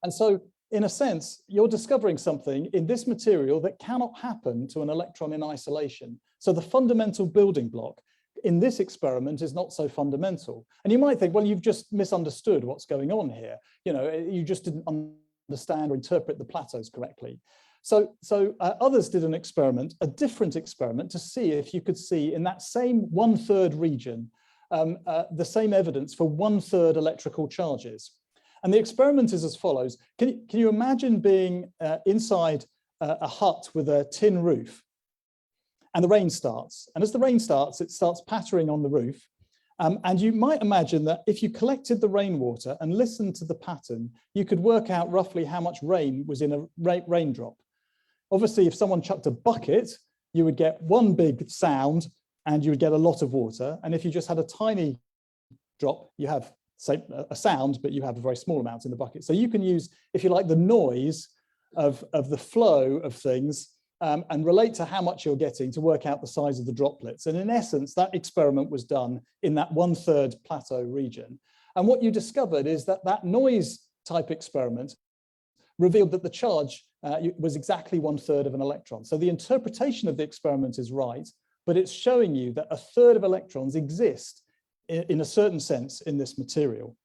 And so, in a sense, you're discovering something in this material that cannot happen to an electron in isolation. So the fundamental building block in this experiment is not so fundamental. And you might think, well, you've just misunderstood what's going on here. You know, you just didn't understand or interpret the plateaus correctly. So others did an experiment, a different experiment, to see if you could see in that same 1/3 region, the same evidence for 1/3 electrical charges. And the experiment is as follows. Can you imagine being inside a hut with a tin roof, and the rain starts? And as the rain starts, it starts pattering on the roof. And you might imagine that if you collected the rainwater and listened to the pattern, you could work out roughly how much rain was in a raindrop. Obviously, if someone chucked a bucket, you would get one big sound and you would get a lot of water. And if you just had a tiny drop, you have, say, a sound, but you have a very small amount in the bucket. So you can use, if you like, the noise of the flow of things and relate to how much you're getting to work out the size of the droplets. And in essence, that experiment was done in that 1/3 plateau region. And what you discovered is that that noise type experiment revealed that the charge was exactly 1/3 of an electron. So the interpretation of the experiment is right, but it's showing you that 1/3 of electrons exist in a certain sense in this material.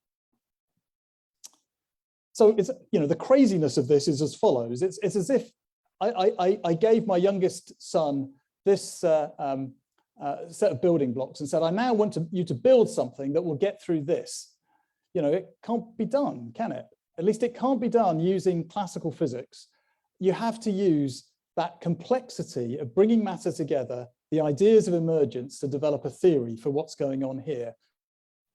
So it's, you know, the craziness of this is as follows. It's as if I gave my youngest son this set of building blocks and said, I now want you to build something that will get through this. You know, it can't be done, can it? At least it can't be done using classical physics. You have to use that complexity of bringing matter together, the ideas of emergence, to develop a theory for what's going on here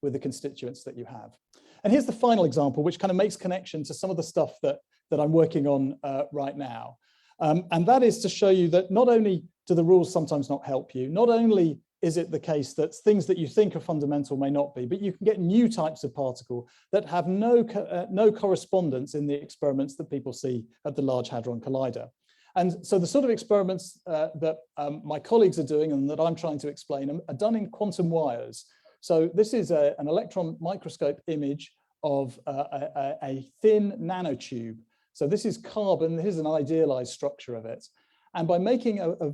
with the constituents that you have. And here's the final example, which kind of makes connection to some of the stuff that I'm working on right now. And that is to show you that not only do the rules sometimes not help you, not only is it the case that things that you think are fundamental may not be, but you can get new types of particle that have no correspondence in the experiments that people see at the Large Hadron Collider. And so the sort of experiments that my colleagues are doing and that I'm trying to explain are done in quantum wires. So this is an electron microscope image of a thin nanotube. So this is carbon. Here's an idealized structure of it. And by making a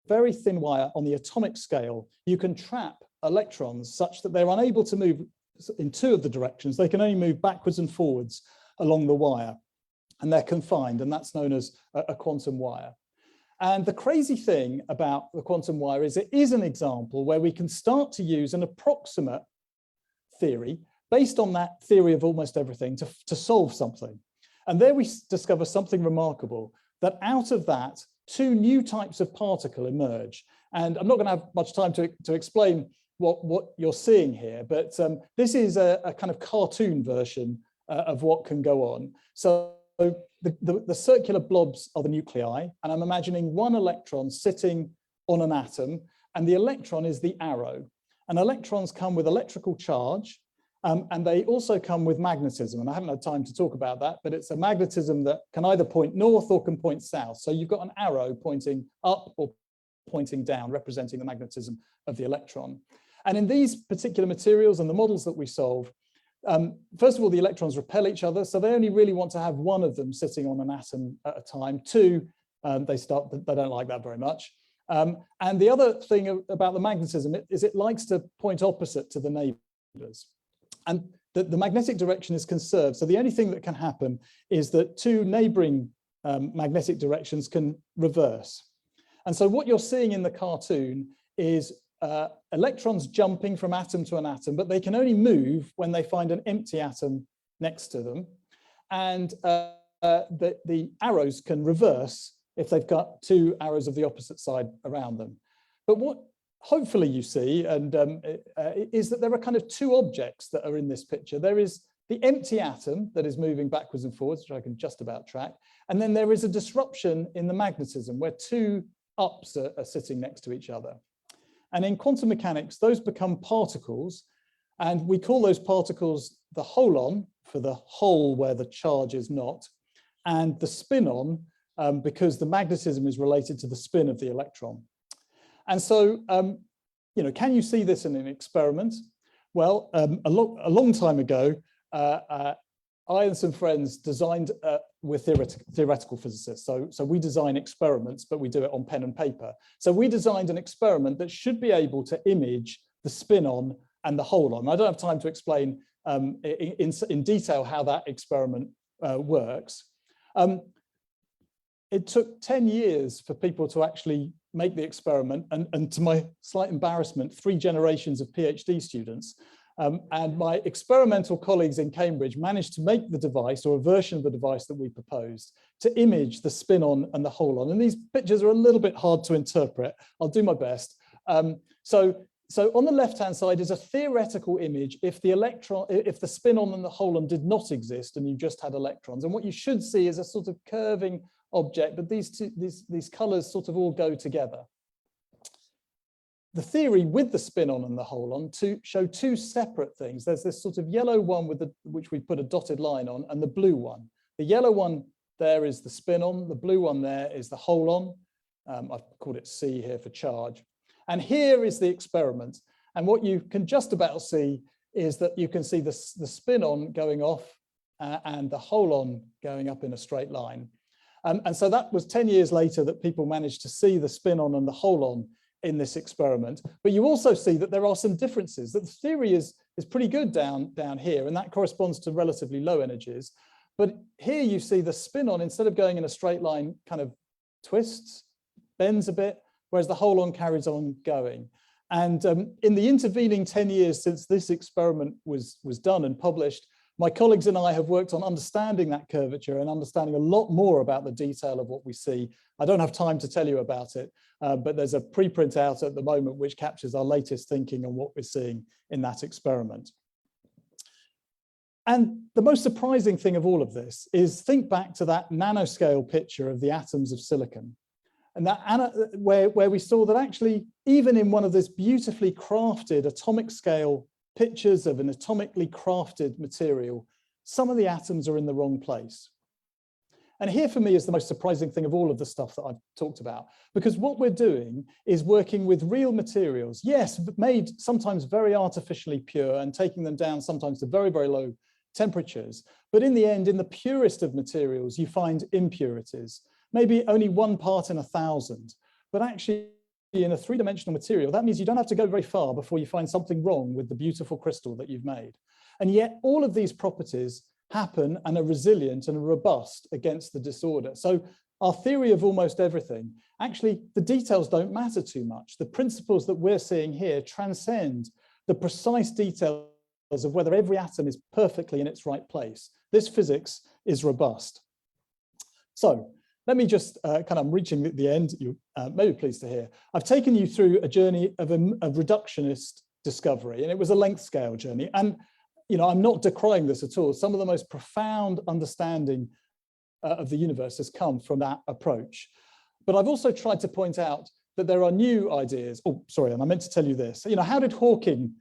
very thin wire on the atomic scale, you can trap electrons such that they're unable to move in two of the directions. They can only move backwards and forwards along the wire, and they're confined, and that's known as a quantum wire. And the crazy thing about the quantum wire is it is an example where we can start to use an approximate theory based on that theory of almost everything to solve something. And there we discover something remarkable, that out of that, two new types of particle emerge. And I'm not going to have much time to explain what you're seeing here, but this is a kind of cartoon version of what can go on. So the circular blobs are the nuclei, and I'm imagining one electron sitting on an atom, and the electron is the arrow. And electrons come with electrical charge, and they also come with magnetism. And I haven't had time to talk about that, but it's a magnetism that can either point north or can point south. So you've got an arrow pointing up or pointing down, representing the magnetism of the electron. And in these particular materials and the models that we solve, first of all, the electrons repel each other. So they only really want to have one of them sitting on an atom at a time. Two, they don't like that very much. And the other thing about the magnetism is it likes to point opposite to the neighbors. And the magnetic direction is conserved. So the only thing that can happen is that two neighboring magnetic directions can reverse. And so what you're seeing in the cartoon is electrons jumping from atom to an atom, but they can only move when they find an empty atom next to them. And the arrows can reverse if they've got two arrows of the opposite side around them. But what hopefully you see is that there are kind of two objects that are in this picture. There is the empty atom that is moving backwards and forwards, which I can just about track. And then there is a disruption in the magnetism where two ups are sitting next to each other. And in quantum mechanics, those become particles. And we call those particles the holon, for the hole where the charge is not, and the spinon, because the magnetism is related to the spin of the electron. And so, can you see this in an experiment? Well, a long time ago, I and some friends designed, we're theoretical physicists, so we design experiments, but we do it on pen and paper. So we designed an experiment that should be able to image the spinon and the holon. I don't have time to explain in detail how that experiment works. It took 10 years for people to actually make the experiment, and to my slight embarrassment, 3 generations of PhD students. And my experimental colleagues in Cambridge managed to make the device, or a version of the device that we proposed, to image the spinon and the holon. And these pictures are a little bit hard to interpret. I'll do my best. So on the left-hand side is a theoretical image if the spinon and the holon did not exist and you just had electrons. And what you should see is a sort of curving object, but these colors sort of all go together. The theory with the spinon and the holon to show 2 separate things. There's this sort of yellow one which we put a dotted line on, and the blue one. The yellow one there is the spinon, the blue one there is the holon. I've called it C here for charge. And here is the experiment. And what you can just about see is that you can see the spinon going off and the holon going up in a straight line. And so that was 10 years later that people managed to see the spinon and the holon in this experiment. But you also see that there are some differences, that the theory is pretty good down here, and that corresponds to relatively low energies. But here you see the spinon, instead of going in a straight line, kind of twists, bends a bit, whereas the holon carries on going. And in the intervening 10 years since this experiment was done and published, my colleagues and I have worked on understanding that curvature and understanding a lot more about the detail of what we see. I don't have time to tell you about it, but there's a preprint out at the moment which captures our latest thinking on what we're seeing in that experiment. And the most surprising thing of all of this is think back to that nanoscale picture of the atoms of silicon. And that where we saw that actually, even in one of this beautifully crafted atomic scale pictures of an atomically crafted material, some of the atoms are in the wrong place. And here for me is the most surprising thing of all of the stuff that I've talked about, because what we're doing is working with real materials, yes, made sometimes very artificially pure and taking them down sometimes to very, very low temperatures. But in the end, in the purest of materials, you find impurities, maybe only 1 part in 1,000, but actually in a 3-dimensional material, that means you don't have to go very far before you find something wrong with the beautiful crystal that you've made. And yet all of these properties happen and are resilient and robust against the disorder. So our theory of almost everything, actually the details don't matter too much. The principles that we're seeing here transcend the precise details of whether every atom is perfectly in its right place. This physics is robust. So let me just I'm reaching the end, you may be pleased to hear. I've taken you through a journey of reductionist discovery, and it was a length scale journey. And I'm not decrying this at all. Some of the most profound understanding of the universe has come from that approach. But I've also tried to point out that there are new ideas. Oh, sorry, and I meant to tell you this. How did Hawking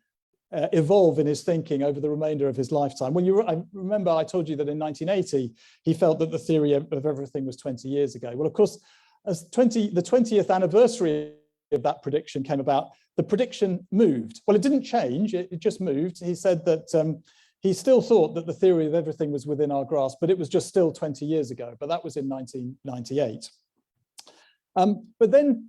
evolve in his thinking over the remainder of his lifetime? I remember I told you that in 1980, he felt that the theory of everything was 20 years ago. Well, of course, as the 20th anniversary of that prediction came about, the prediction moved. Well, it didn't change, it just moved. He said that he still thought that the theory of everything was within our grasp, but it was just still 20 years ago, but that was in 1998. But then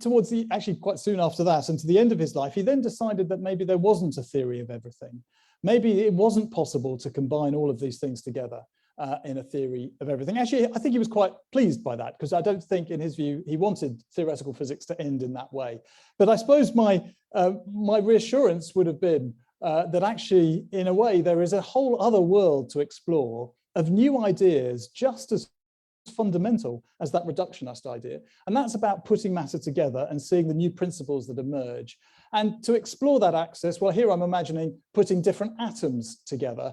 actually quite soon after that, and to the end of his life, he then decided that maybe there wasn't a theory of everything. Maybe it wasn't possible to combine all of these things together in a theory of everything. Actually, I think he was quite pleased by that, because I don't think in his view, he wanted theoretical physics to end in that way. But I suppose my reassurance would have been that actually, in a way, there is a whole other world to explore of new ideas just as fundamental as that reductionist idea. And that's about putting matter together and seeing the new principles that emerge. And to explore that axis, well, here I'm imagining putting different atoms together.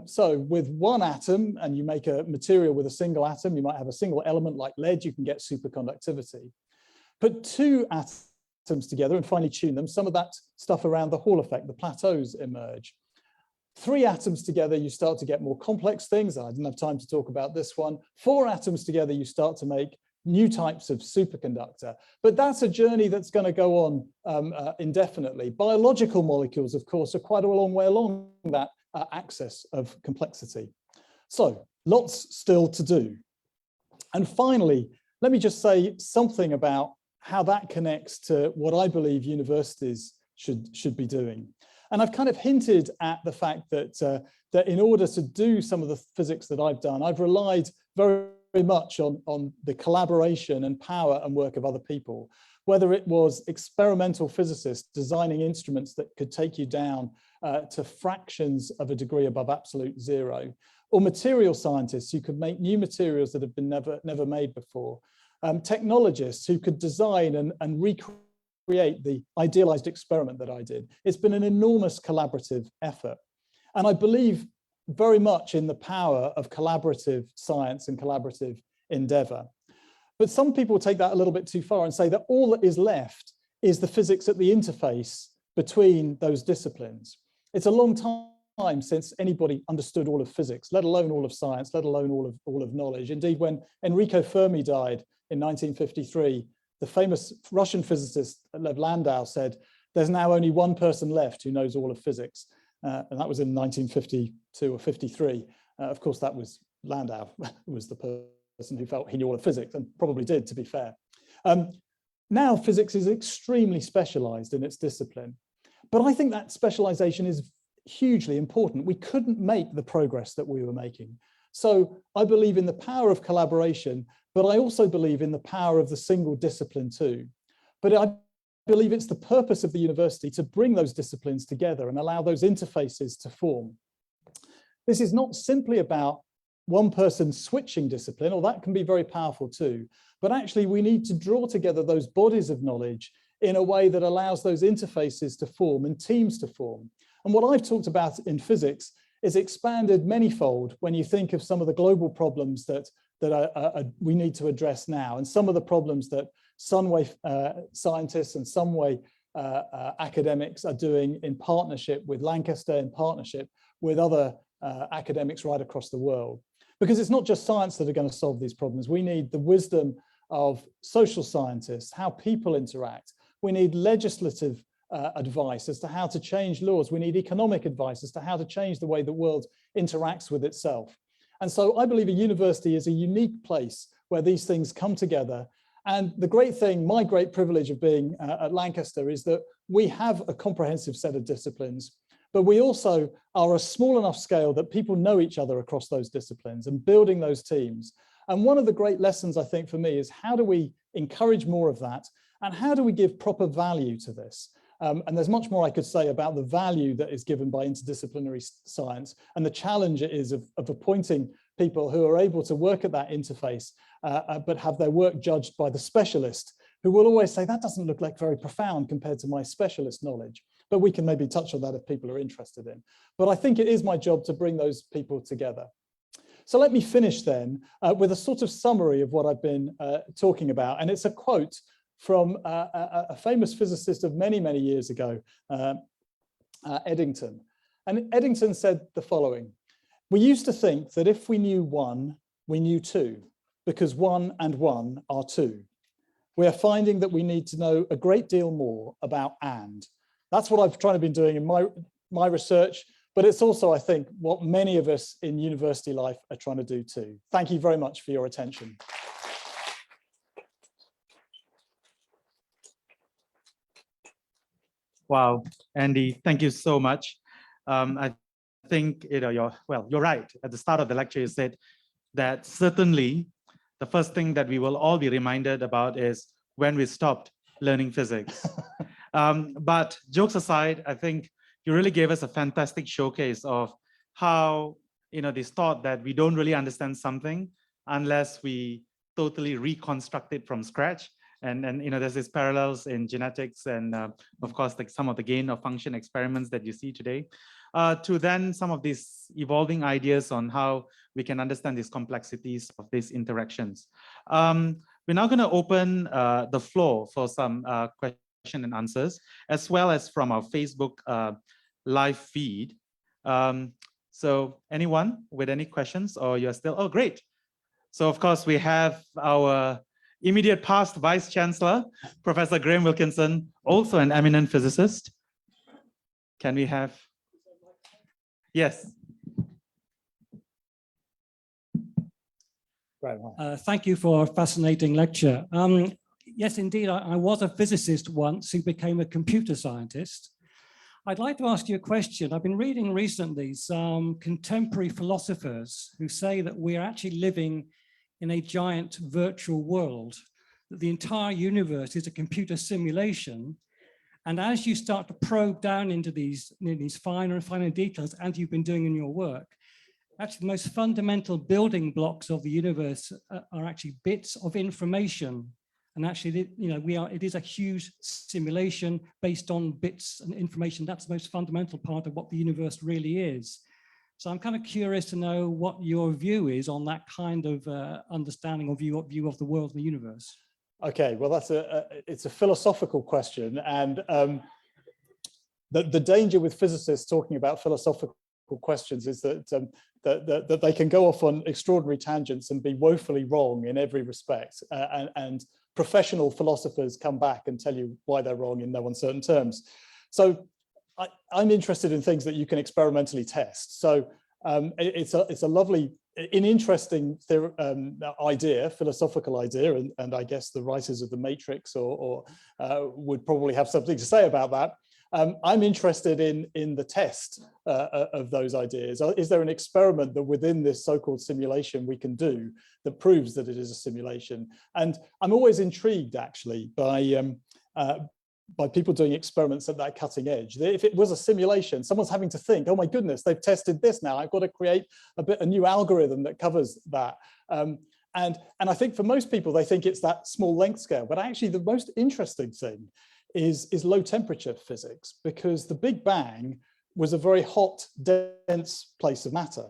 So with one atom, and you make a material with a single atom, you might have a single element like lead, you can get superconductivity. Put 2 atoms together and finally tune them. Some of that stuff around the Hall effect, the plateaus emerge. 3 atoms together, you start to get more complex things. I didn't have time to talk about this one. 4 atoms together, you start to make new types of superconductor. But that's a journey that's going to go on indefinitely. Biological molecules, of course, are quite a long way along that axis of complexity. So lots still to do. And finally, let me just say something about how that connects to what I believe universities should be doing. And I've kind of hinted at the fact that, that in order to do some of the physics that I've done, I've relied very much on the collaboration and power and work of other people, whether it was experimental physicists designing instruments that could take you down to fractions of a degree above absolute zero, or material scientists who could make new materials that have been never made before, technologists who could design and recreate the idealized experiment that I did. It's been an enormous collaborative effort. And I believe very much in the power of collaborative science and collaborative endeavor. But some people take that a little bit too far and say that all that is left is the physics at the interface between those disciplines. It's a long time since anybody understood all of physics, let alone all of science, let alone all of knowledge. Indeed, when Enrico Fermi died in 1953, the famous Russian physicist Lev Landau said, "There's now only one person left who knows all of physics." And that was in 1952 or 53. Of course, that was Landau, who was the person who felt he knew all of physics, and probably did, to be fair. Now physics is extremely specialized in its discipline. But I think that specialization is hugely important. We couldn't make the progress that we were making. So I believe in the power of collaboration, but I also believe in the power of the single discipline too. But I believe it's the purpose of the university to bring those disciplines together and allow those interfaces to form. This is not simply about one person switching discipline, or that can be very powerful too, but actually we need to draw together those bodies of knowledge in a way that allows those interfaces to form and teams to form. And what I've talked about in physics is expanded manyfold when you think of some of the global problems that we need to address now, and some of the problems that Sunway scientists and Sunway academics are doing in partnership with Lancaster, in partnership with other academics right across the world. Because it's not just science that are going to solve these problems. We need the wisdom of social scientists, how people interact. We need legislative advice as to how to change laws. We need economic advice as to how to change the way the world interacts with itself. And so I believe a university is a unique place where these things come together. And the great thing, my great privilege of being at Lancaster, is that we have a comprehensive set of disciplines, but we also are a small enough scale that people know each other across those disciplines and building those teams. And one of the great lessons, I think, for me is how do we encourage more of that? And how do we give proper value to this? And there's much more I could say about the value that is given by interdisciplinary science and the challenge it is of appointing people who are able to work at that interface, but have their work judged by the specialist, who will always say, that doesn't look like very profound compared to my specialist knowledge. But we can maybe touch on that if people are interested in. But I think it is my job to bring those people together. So let me finish then with a sort of summary of what I've been talking about. And it's a quote from a famous physicist of many, many years ago, Eddington. And Eddington said the following: "We used to think that if we knew one, we knew two, because 1 and 1 are 2. We are finding that we need to know a great deal more about and." That's what I've tried to be doing in my research, but it's also, I think, what many of us in university life are trying to do too. Thank you very much for your attention. Wow, Andy, thank you so much. I think you're right. At the start of the lecture, you said that certainly the first thing that we will all be reminded about is when we stopped learning physics. But jokes aside, I think you really gave us a fantastic showcase of how this thought that we don't really understand something unless we totally reconstruct it from scratch. And there's these parallels in genetics and of course, like some of the gain of function experiments that you see today, to then some of these evolving ideas on how we can understand these complexities of these interactions. We're now going to open the floor for some question and answers, as well as from our Facebook live feed. So anyone with any questions, or you're still, oh, great. So of course we have our immediate past Vice Chancellor, Professor Graham Wilkinson, also an eminent physicist. Can we have, yes. Thank you for a fascinating lecture. Yes, indeed, I was a physicist once who became a computer scientist. I'd like to ask you a question. I've been reading recently some contemporary philosophers who say that we're actually living in a giant virtual world, that the entire universe is a computer simulation. And as you start to probe down into these finer and finer details, as you've been doing in your work, actually the most fundamental building blocks of the universe are actually bits of information. And actually, it is a huge simulation based on bits and information. That's the most fundamental part of what the universe really is. So I'm kind of curious to know what your view is on that kind of understanding or view of the world and the universe. Okay, well, it's a philosophical question, and the danger with physicists talking about philosophical questions is that they can go off on extraordinary tangents and be woefully wrong in every respect, and professional philosophers come back and tell you why they're wrong in no uncertain terms. So I'm interested in things that you can experimentally test. So it's a lovely, interesting idea, philosophical idea, and I guess the writers of The Matrix would probably have something to say about that. I'm interested in the test of those ideas. Is there an experiment that within this so-called simulation we can do that proves that it is a simulation? And I'm always intrigued actually by people doing experiments at that cutting edge. If it was a simulation, someone's having to think, oh my goodness, they've tested this now, I've got to create a new algorithm that covers that. And I think for most people, they think it's that small length scale, but actually the most interesting thing is low temperature physics, because the Big Bang was a very hot, dense place of matter,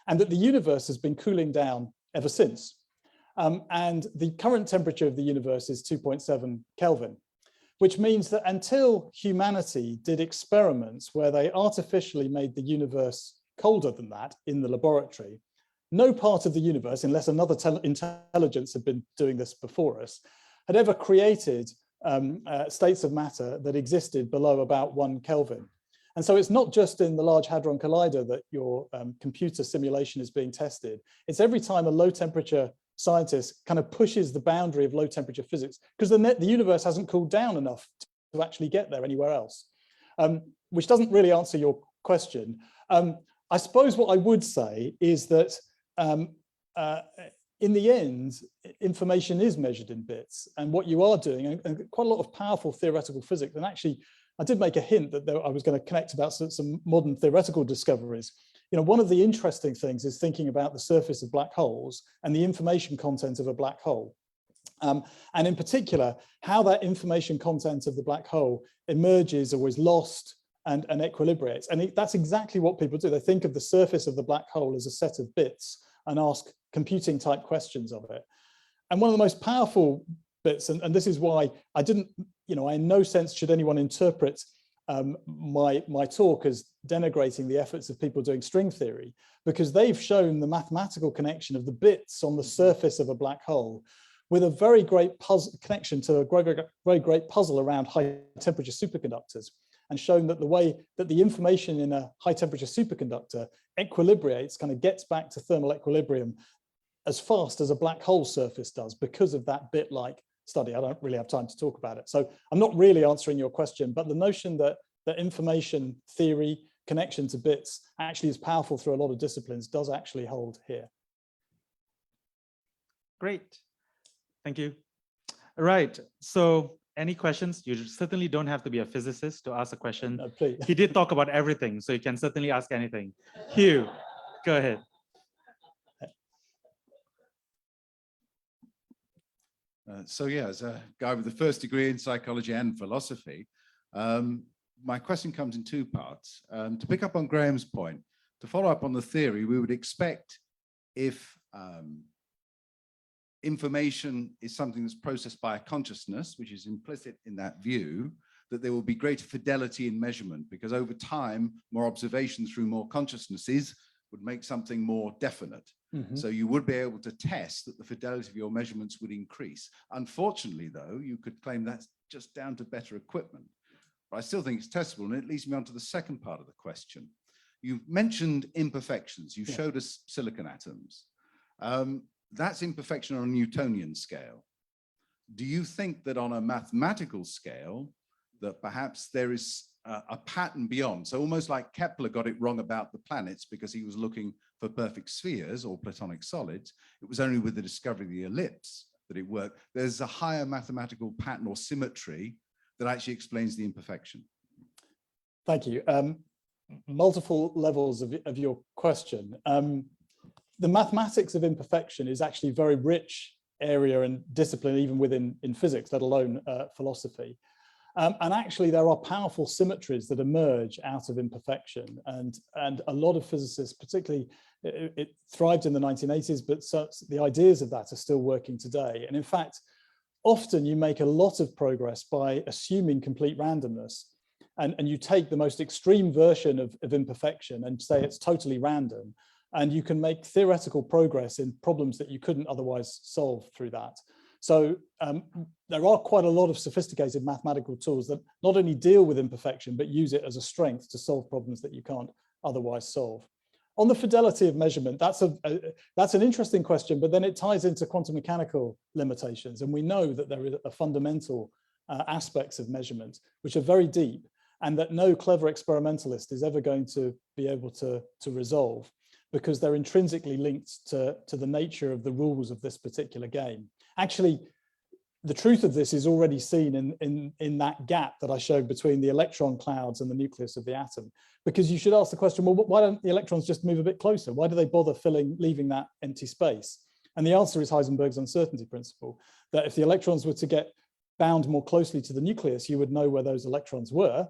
and that the universe has been cooling down ever since. And the current temperature of the universe is 2.7 Kelvin, which means that until humanity did experiments where they artificially made the universe colder than that in the laboratory, no part of the universe, unless another intelligence had been doing this before us, had ever created states of matter that existed below about 1 Kelvin. And so it's not just in the Large Hadron Collider that your computer simulation is being tested. It's every time a low temperature scientist kind of pushes the boundary of low temperature physics, because the universe hasn't cooled down enough to actually get there anywhere else, which doesn't really answer your question. I suppose what I would say is that in the end, information is measured in bits, and what you are doing, and quite a lot of powerful theoretical physics, and actually I did make a hint that I was going to connect about some modern theoretical discoveries. One of the interesting things is thinking about the surface of black holes and the information content of a black hole. And in particular, how that information content of the black hole emerges or is lost and equilibrates. And that's exactly what people do. They think of the surface of the black hole as a set of bits and ask computing type questions of it. And one of the most powerful bits, and this is why I didn't, I in no sense should anyone interpret my talk as denigrating the efforts of people doing string theory, because they've shown the mathematical connection of the bits on the surface of a black hole with a very great connection to a very great puzzle around high temperature superconductors, and shown that the way that the information in a high temperature superconductor equilibrates, kind of gets back to thermal equilibrium as fast as a black hole surface does because of that bit-like study. I don't really have time to talk about it. So I'm not really answering your question, but the notion that information theory connection to bits actually is powerful through a lot of disciplines does actually hold here. Great, thank you. All right, so any questions? You certainly don't have to be a physicist to ask a question. No, please. He did talk about everything, so you can certainly ask anything. Hugh, go ahead. So yeah, as a guy with a first degree in psychology and philosophy, my question comes in two parts. To pick up on Graham's point, to follow up on the theory, we would expect if information is something that's processed by a consciousness, which is implicit in that view, that there will be greater fidelity in measurement, because over time, more observation through more consciousnesses would make something more definite. So you would be able to test that the fidelity of your measurements would increase. Unfortunately, though, you could claim that's just down to better equipment. But I still think it's testable, and it leads me on to the second part of the question. You've mentioned imperfections. You showed us silicon atoms. That's imperfection on a Newtonian scale. Do you think that on a mathematical scale, that perhaps there is a pattern beyond? So almost like Kepler got it wrong about the planets because he was looking for perfect spheres or platonic solids. It was only with the discovery of the ellipse that it worked. There's a higher mathematical pattern or symmetry that actually explains the imperfection. Thank you. Multiple levels of your question. The mathematics of imperfection is actually a very rich area and discipline, even within physics, let alone philosophy. And actually, there are powerful symmetries that emerge out of imperfection. And a lot of physicists, particularly, it thrived in the 1980s, but the ideas of that are still working today. And in fact, often you make a lot of progress by assuming complete randomness. And you take the most extreme version of imperfection and say it's totally random. And you can make theoretical progress in problems that you couldn't otherwise solve through that. So there are quite a lot of sophisticated mathematical tools that not only deal with imperfection, but use it as a strength to solve problems that you can't otherwise solve. On the fidelity of measurement, that's an interesting question, but then it ties into quantum mechanical limitations. And we know that there are fundamental aspects of measurement, which are very deep, and that no clever experimentalist is ever going to be able to resolve, because they're intrinsically linked to the nature of the rules of this particular game. Actually, the truth of this is already seen in that gap that I showed between the electron clouds and the nucleus of the atom. Because you should ask the question, well, why don't the electrons just move a bit closer? Why do they bother leaving that empty space? And the answer is Heisenberg's uncertainty principle, that if the electrons were to get bound more closely to the nucleus, you would know where those electrons were,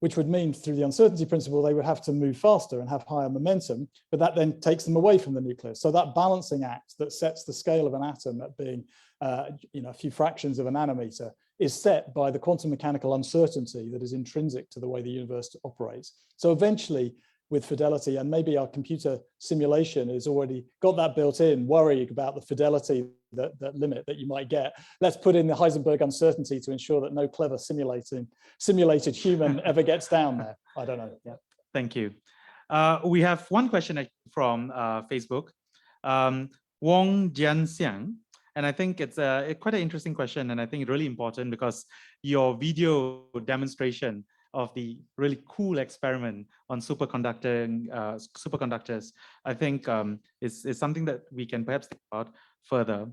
which would mean through the uncertainty principle, they would have to move faster and have higher momentum, but that then takes them away from the nucleus. So that balancing act that sets the scale of an atom at being a few fractions of a nanometer is set by the quantum mechanical uncertainty that is intrinsic to the way the universe operates. So eventually, with fidelity, and maybe our computer simulation has already got that built in, worrying about the fidelity, that limit that you might get. Let's put in the Heisenberg uncertainty to ensure that no clever simulated human ever gets down there. I don't know. Yeah. Thank you. We have one question from Facebook, Wong Jianxiang. And I think it's quite an interesting question, and I think really important because your video demonstration of the really cool experiment on superconductors, I think is something that we can perhaps think about further.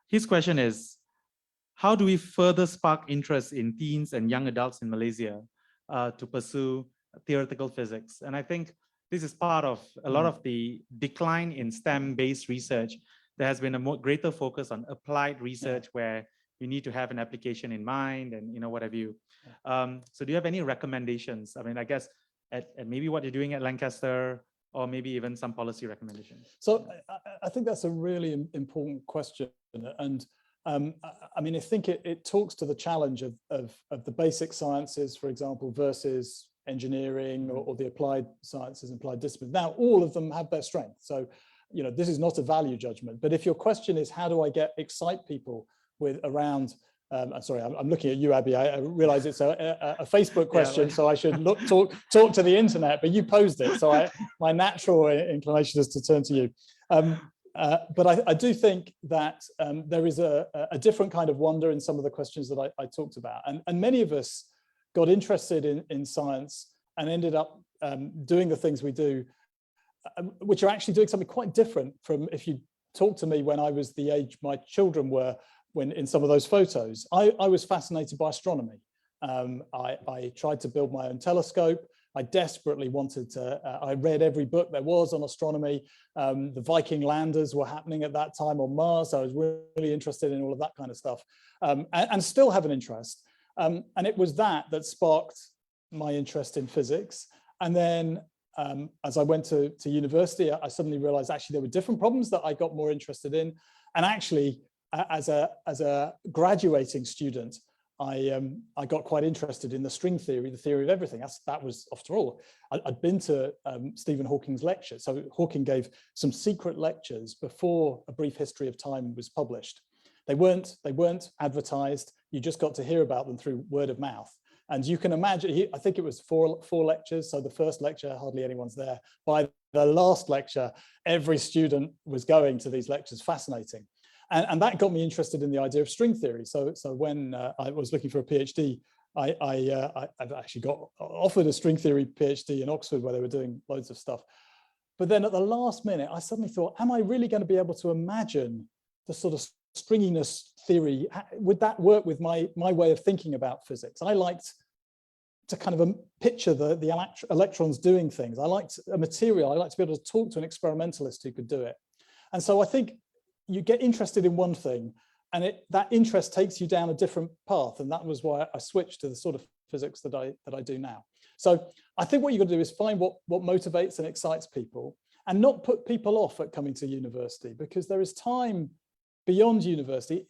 His question is, how do we further spark interest in teens and young adults in Malaysia to pursue theoretical physics? And I think this is part of a lot of the decline in STEM-based research. There has been a greater focus on applied research where you need to have an application in mind and what have you. So do you have any recommendations? I mean, I guess at maybe what you're doing at Lancaster, or maybe even some policy recommendations. So I think that's a really important question. And I mean, I think it talks to the challenge of the basic sciences, for example, versus engineering or the applied sciences and applied disciplines. Now, all of them have their strength. So, this is not a value judgment, but if your question is, how do I excite people around, sorry, I'm looking at you, Abby. I realize it's a Facebook question, so I should talk to the internet, but you posed it. So my natural inclination is to turn to you. But I do think that there is a different kind of wonder in some of the questions that I talked about. And many of us got interested in science and ended up doing the things we do, which are actually doing something quite different from if you talked to me when I was the age my children were when in some of those photos. I was fascinated by astronomy. I tried to build my own telescope. I desperately wanted to, I read every book there was on astronomy. The Viking landers were happening at that time on Mars. So I was really interested in all of that kind of stuff, and still have an interest. And it was that sparked my interest in physics. And then as I went to university, I suddenly realized actually there were different problems that I got more interested in. And actually, as a graduating student, I got quite interested in the string theory, the theory of everything. That was, after all, I'd been to Stephen Hawking's lecture. So Hawking gave some secret lectures before A Brief History of Time was published. They weren't advertised. You just got to hear about them through word of mouth. And you can imagine, I think it was four lectures. So the first lecture, hardly anyone's there. By the last lecture, every student was going to these lectures, fascinating. And that got me interested in the idea of string theory. So when I was looking for a PhD, I've actually got offered a string theory PhD in Oxford where they were doing loads of stuff. But then at the last minute, I suddenly thought, am I really going to be able to imagine the sort of stringiness theory? Would that work with my way of thinking about physics? I liked to kind of picture the electrons doing things. I liked a material. I liked to be able to talk to an experimentalist who could do it. And so I think you get interested in one thing and that interest takes you down a different path. And that was why I switched to the sort of physics that I do now. So I think what you've got to do is find what motivates and excites people and not put people off at coming to university, because there is time beyond university.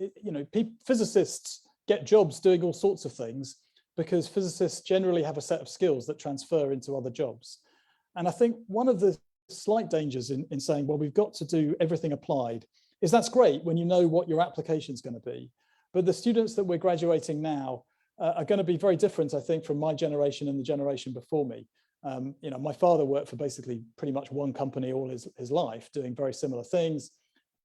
Physicists get jobs doing all sorts of things because physicists generally have a set of skills that transfer into other jobs. And I think one of the slight dangers in saying, well, we've got to do everything applied, is that's great when you know what your application is going to be. But the students that we're graduating now are going to be very different, I think, from my generation and the generation before me. My father worked for basically pretty much one company all his life, doing very similar things.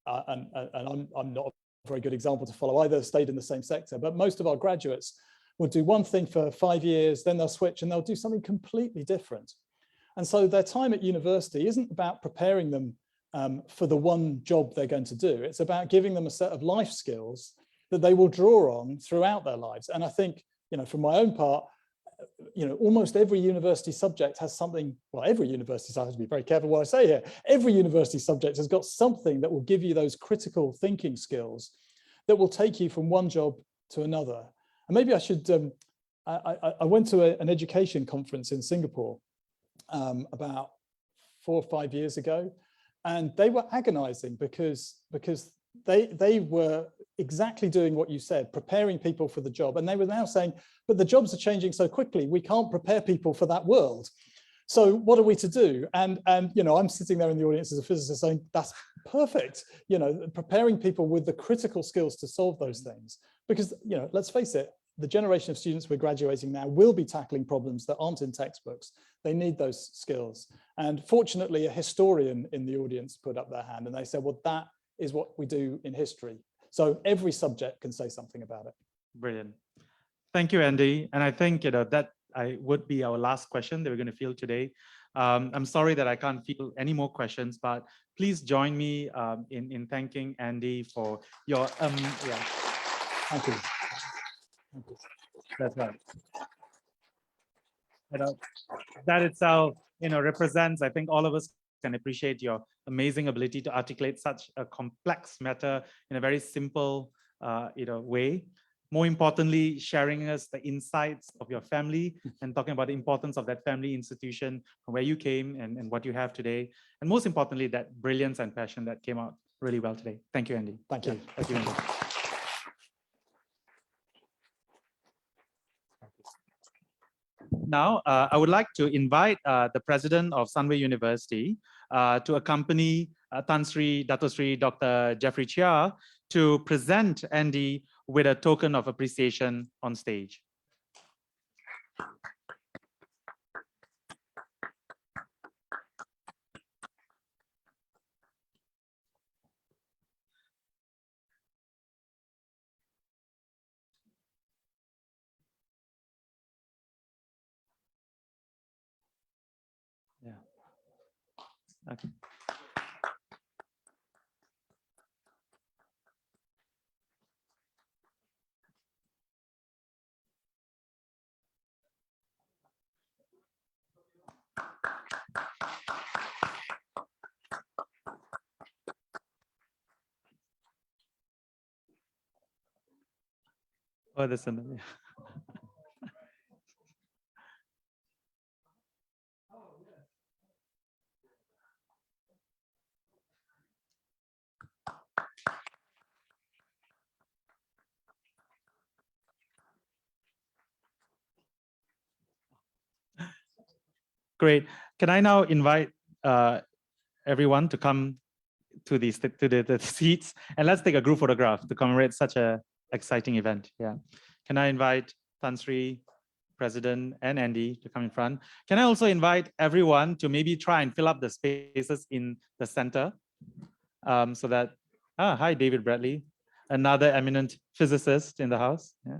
And I'm not a very good example to follow either, stayed in the same sector, but most of our graduates will do one thing for 5 years, then they'll switch and they'll do something completely different. And so their time at university isn't about preparing them for the one job they're going to do. It's about giving them a set of life skills that they will draw on throughout their lives. And I think, for my own part, almost every university subject has something. Well, every university, so I have to be very careful what I say here. Every university subject has got something that will give you those critical thinking skills that will take you from one job to another. And maybe I should, I went to an education conference in Singapore about 4 or 5 years ago, and they were agonizing because they were exactly doing what you said, preparing people for the job. And they were now saying, but the jobs are changing so quickly, we can't prepare people for that world. So what are we to do? And I'm sitting there in the audience as a physicist saying, that's perfect. Preparing people with the critical skills to solve those things. Because, let's face it, the generation of students we're graduating now will be tackling problems that aren't in textbooks. They need those skills. And fortunately, a historian in the audience put up their hand and they said, well, that is what we do in history. So every subject can say something about it. Brilliant. Thank you, Andy. And I think that would be our last question that we're going to field today. I'm sorry that I can't field any more questions, but please join me in thanking Andy for your yeah. Thank you. That's right. That itself, represents, I think all of us can appreciate your amazing ability to articulate such a complex matter in a very simple, way. More importantly, sharing us the insights of your family and talking about the importance of that family institution, from where you came and what you have today. And most importantly, that brilliance and passion that came out really well today. Thank you, Andy. Thank you. Yeah, thank you, Andy. Now, I would like to invite the president of Sunway University to accompany Dato Sri Dr. Jeffrey Chia to present Andy with a token of appreciation on stage. Yeah. Okay. Oh, that's another. Great. Can I now invite everyone to come to the seats, and let's take a group photograph to commemorate such a exciting event. Yeah. Can I invite Tan Sri, President, and Andy to come in front? Can I also invite everyone to maybe try and fill up the spaces in the center, so that, hi, David Bradley, another eminent physicist in the house. Yeah.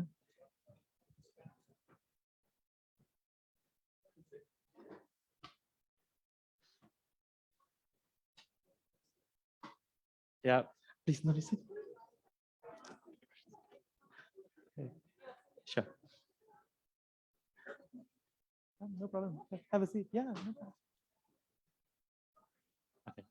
Yeah, please notice it. Okay. Sure. No problem. Have a seat. Yeah, no problem. Okay.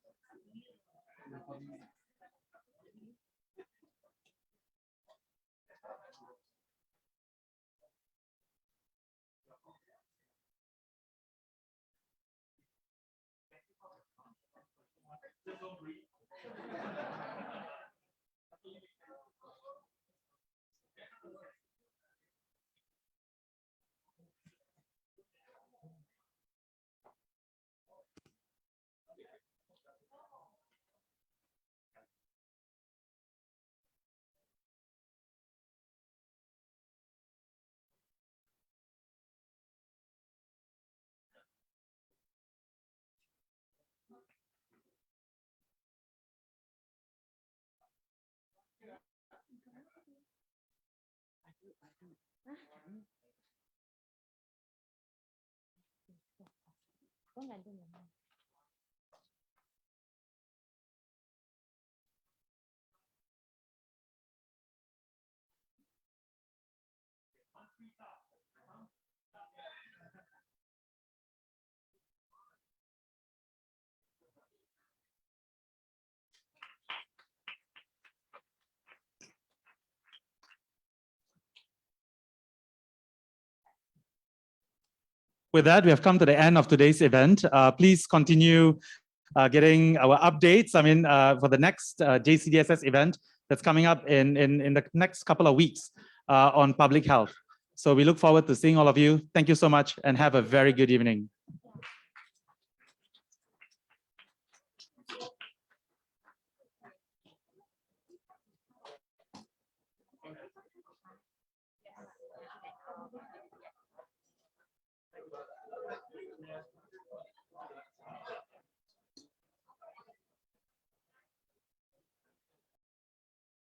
With that, we have come to the end of today's event. Please continue getting our updates. I mean, for the next JCDSS event that's coming up in the next couple of weeks on public health. So we look forward to seeing all of you. Thank you so much and have a very good evening.